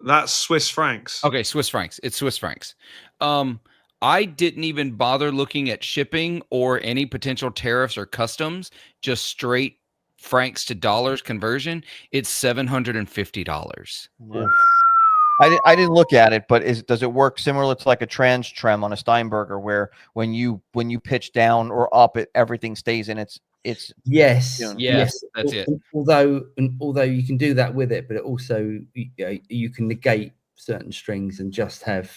That's Swiss francs. Okay, Swiss francs. It's Swiss francs. I didn't even bother looking at shipping or any potential tariffs or customs. Just straight francs to dollars conversion. It's $750. Yeah. I didn't look at it, but does it work similar to like a trans trem on a Steinberger, where when you pitch down or up, everything stays in its yes, that's it. Although you can do that with it, but it also you can negate certain strings and just have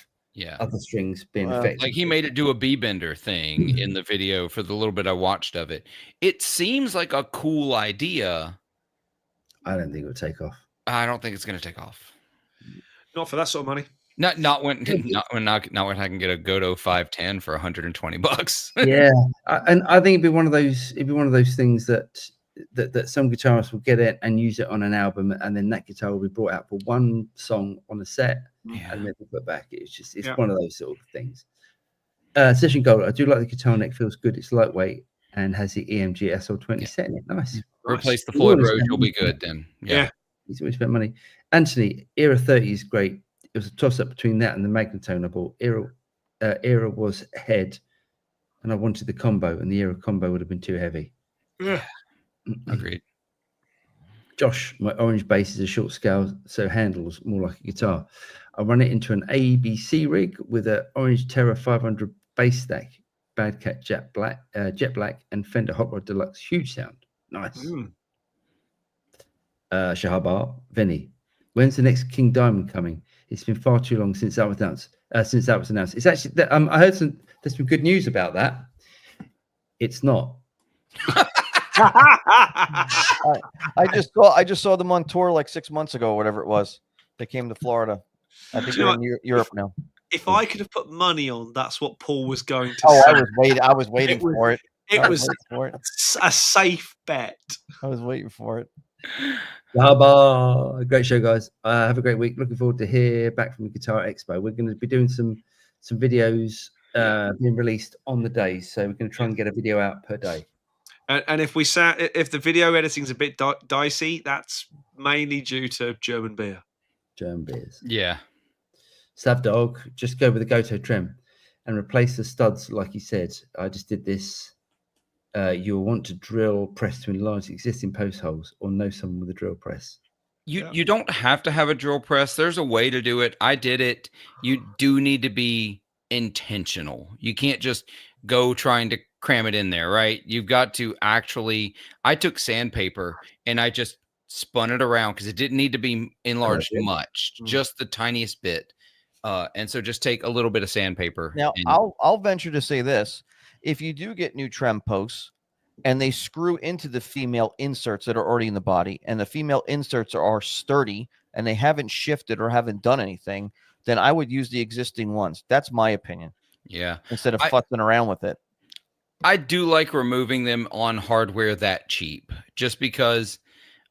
other strings being affected. Like he made it do a B-bender thing in the video for the little bit I watched of it. It seems like a cool idea. I don't think it would take off. I don't think it's going to take off. Not for that sort of money. Not when I can get a Godot 510 for $120. Yeah, and I think it'd be one of those things that some guitarists will get it and use it on an album, and then that guitar will be brought out for one song on a set and then put back. It's one of those sort of things. Session Gold. I do like the guitar neck. Feels good. It's lightweight and has the EMG SL20 set in it. Nice. Replace the Floyd Rose, you'll be good then. Yeah. He's always spent money. Anthony, Era 30 is great. It was a toss-up between that and the Magnatone I bought. Era was head, and I wanted the combo, and the Era combo would have been too heavy. Yeah. Agreed. Josh, my orange bass is a short scale, so handles more like a guitar. I run it into an ABC rig with an Orange Terra 500 bass stack, Bad Cat Jet Black, and Fender Hot Rod Deluxe. Huge sound. Nice. Shahabar, Vinny, when's the next King Diamond coming? It's been far too long since that was announced. since that was announced. It's actually I heard there's some good news about that. It's not. I just saw them on tour like 6 months ago, or whatever it was. They came to Florida. I think you they're know in Europe now. If I could have put money on, that's what Paul was going to Oh, say. I was waiting for it. It was waiting for it. a safe bet. I was waiting for it. Great show, guys. Have a great week. Looking forward to hear back from the Guitar Expo. We're going to be doing some videos being released on the days, so we're going to try and get a video out per day. And if the video editing's a bit dicey, that's mainly due to German beer. German beers. Yeah. Stav Dog, just go with the Goto trim and replace the studs like you said. I just did this. You'll want to drill press to enlarge existing post holes or know someone with a drill press. You don't have to have a drill press. There's a way to do it. I did it. You do need to be intentional. You can't just go trying to cram it in there, right? You've got to actually, I took sandpaper and I just spun it around because it didn't need to be enlarged much, just the tiniest bit. And so just take a little bit of sandpaper. Now, I'll venture to say this. If you do get new trem posts and they screw into the female inserts that are already in the body, and the female inserts are sturdy and they haven't shifted or haven't done anything, then I would use the existing ones. That's my opinion. Yeah. Instead of futzing around with it. I do like removing them on hardware that cheap, just because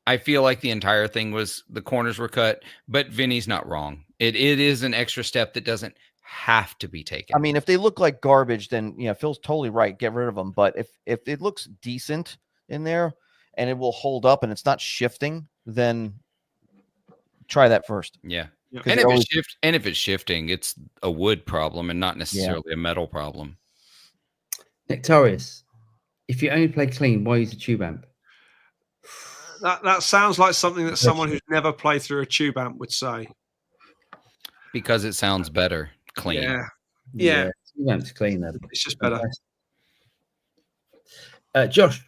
I feel like the entire thing the corners were cut, but Vinny's not wrong. It is an extra step that doesn't have to be taken. I mean, if they look like garbage, then Phil's totally right. Get rid of them. But if it looks decent in there and it will hold up and it's not shifting, then try that first. Yeah. And if it's shifting, it's a wood problem and not necessarily a metal problem. Nectarius, if you only play clean, why use a tube amp? That sounds like something that someone who's never played through a tube amp would say. Because it sounds better clean. Yeah. Tube amp's clean though. It's just better. Josh,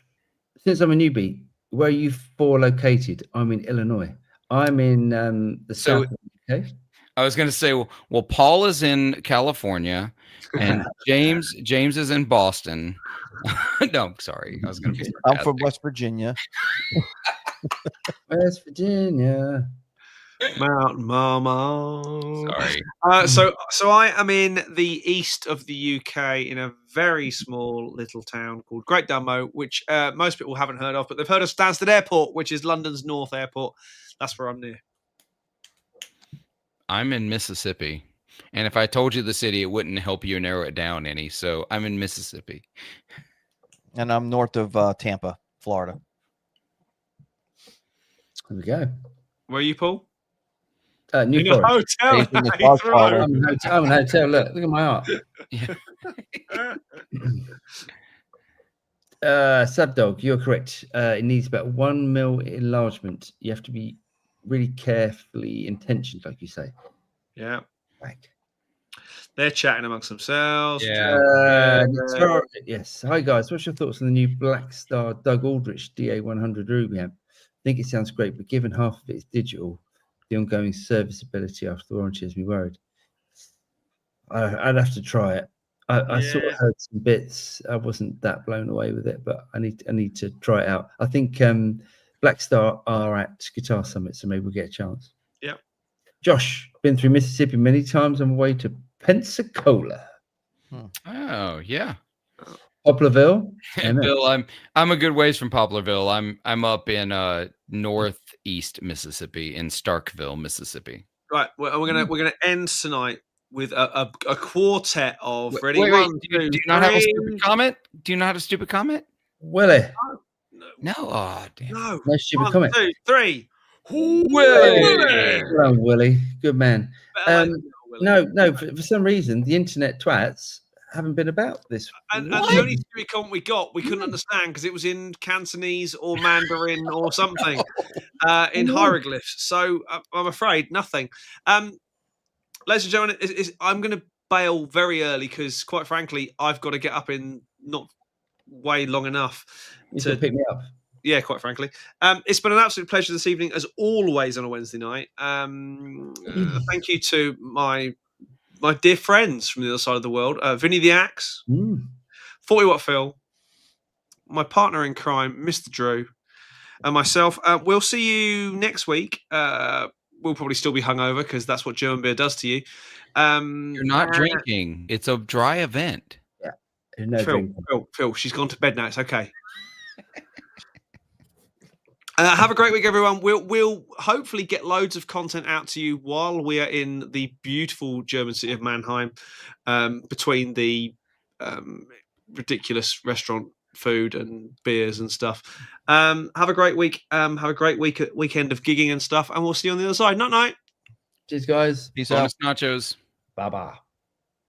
since I'm a newbie, where are you four located? I'm in Illinois. I'm in the south. Okay. I was going to say, well, Paul is in California, and James is in Boston. No, I'm sorry. I was going to be sarcastic. I'm from West Virginia. West Virginia. Mountain Mama. Sorry. So I am in the east of the UK in a very small little town called Great Dunmow, which most people haven't heard of, but they've heard of Stansted Airport, which is London's North Airport. That's where I'm near. I'm in Mississippi. And if I told you the city, it wouldn't help you narrow it down any. So I'm in Mississippi. And I'm north of Tampa, Florida. There we go. Where are you, Paul? New in a Forest. hotel. I'm in a hotel. Look at my art. Subdog, you're correct. It needs about 1 mil enlargement. You have to be really carefully intentioned, like you say. Yeah. Right. They're chatting amongst themselves. Yeah. Yes. Hi guys. What's your thoughts on the new Black Star Doug Aldrich DA100 Ruby amp? I think it sounds great, but given half of it is digital, the ongoing serviceability after the warranty has me worried. I'd have to try it. I sort of heard some bits. I wasn't that blown away with it, but I need to try it out. I think Black Star are at Guitar Summit, so maybe we'll get a chance. Yeah. Josh, been through Mississippi many times on the way to Pensacola. Oh, yeah. Poplarville. Bill, I'm a good ways from Poplarville. I'm up in northeast Mississippi, in Starkville, Mississippi. Right. Well, we're gonna end tonight with a quartet of ready. Wait, do you not have a stupid comment? Do you not have a stupid comment? Willie. No. Oh, damn. No stupid comment. 1, 2, 3. Willie. Well done, Willie. Good man. Willie. No. For some reason, the internet twats haven't been about this. And the only stupid comment we got, we couldn't understand because it was in Cantonese or Mandarin or something in hieroglyphs. So I'm afraid nothing. Ladies and gentlemen, I'm going to bail very early because, quite frankly, I've got to get up in not way long enough to pick me up. Yeah, quite frankly. It's been an absolute pleasure this evening, as always, on a Wednesday night. Thank you to my my dear friends from the other side of the world, Vinny the Axe, 40 Watt Phil, my partner in crime, Mr. Drew, and myself. We'll see you next week. We'll probably still be hungover because that's what German beer does to you. You're not drinking. It's a dry event. Yeah. No Phil, she's gone to bed now. It's okay. Have a great week, everyone. We'll hopefully get loads of content out to you while we are in the beautiful German city of Mannheim, between the ridiculous restaurant food and beers and stuff. Have a great week. Have a great weekend of gigging and stuff, and we'll see you on the other side. Night. Cheers, guys. Peace out. Bonus nachos. Bye-bye.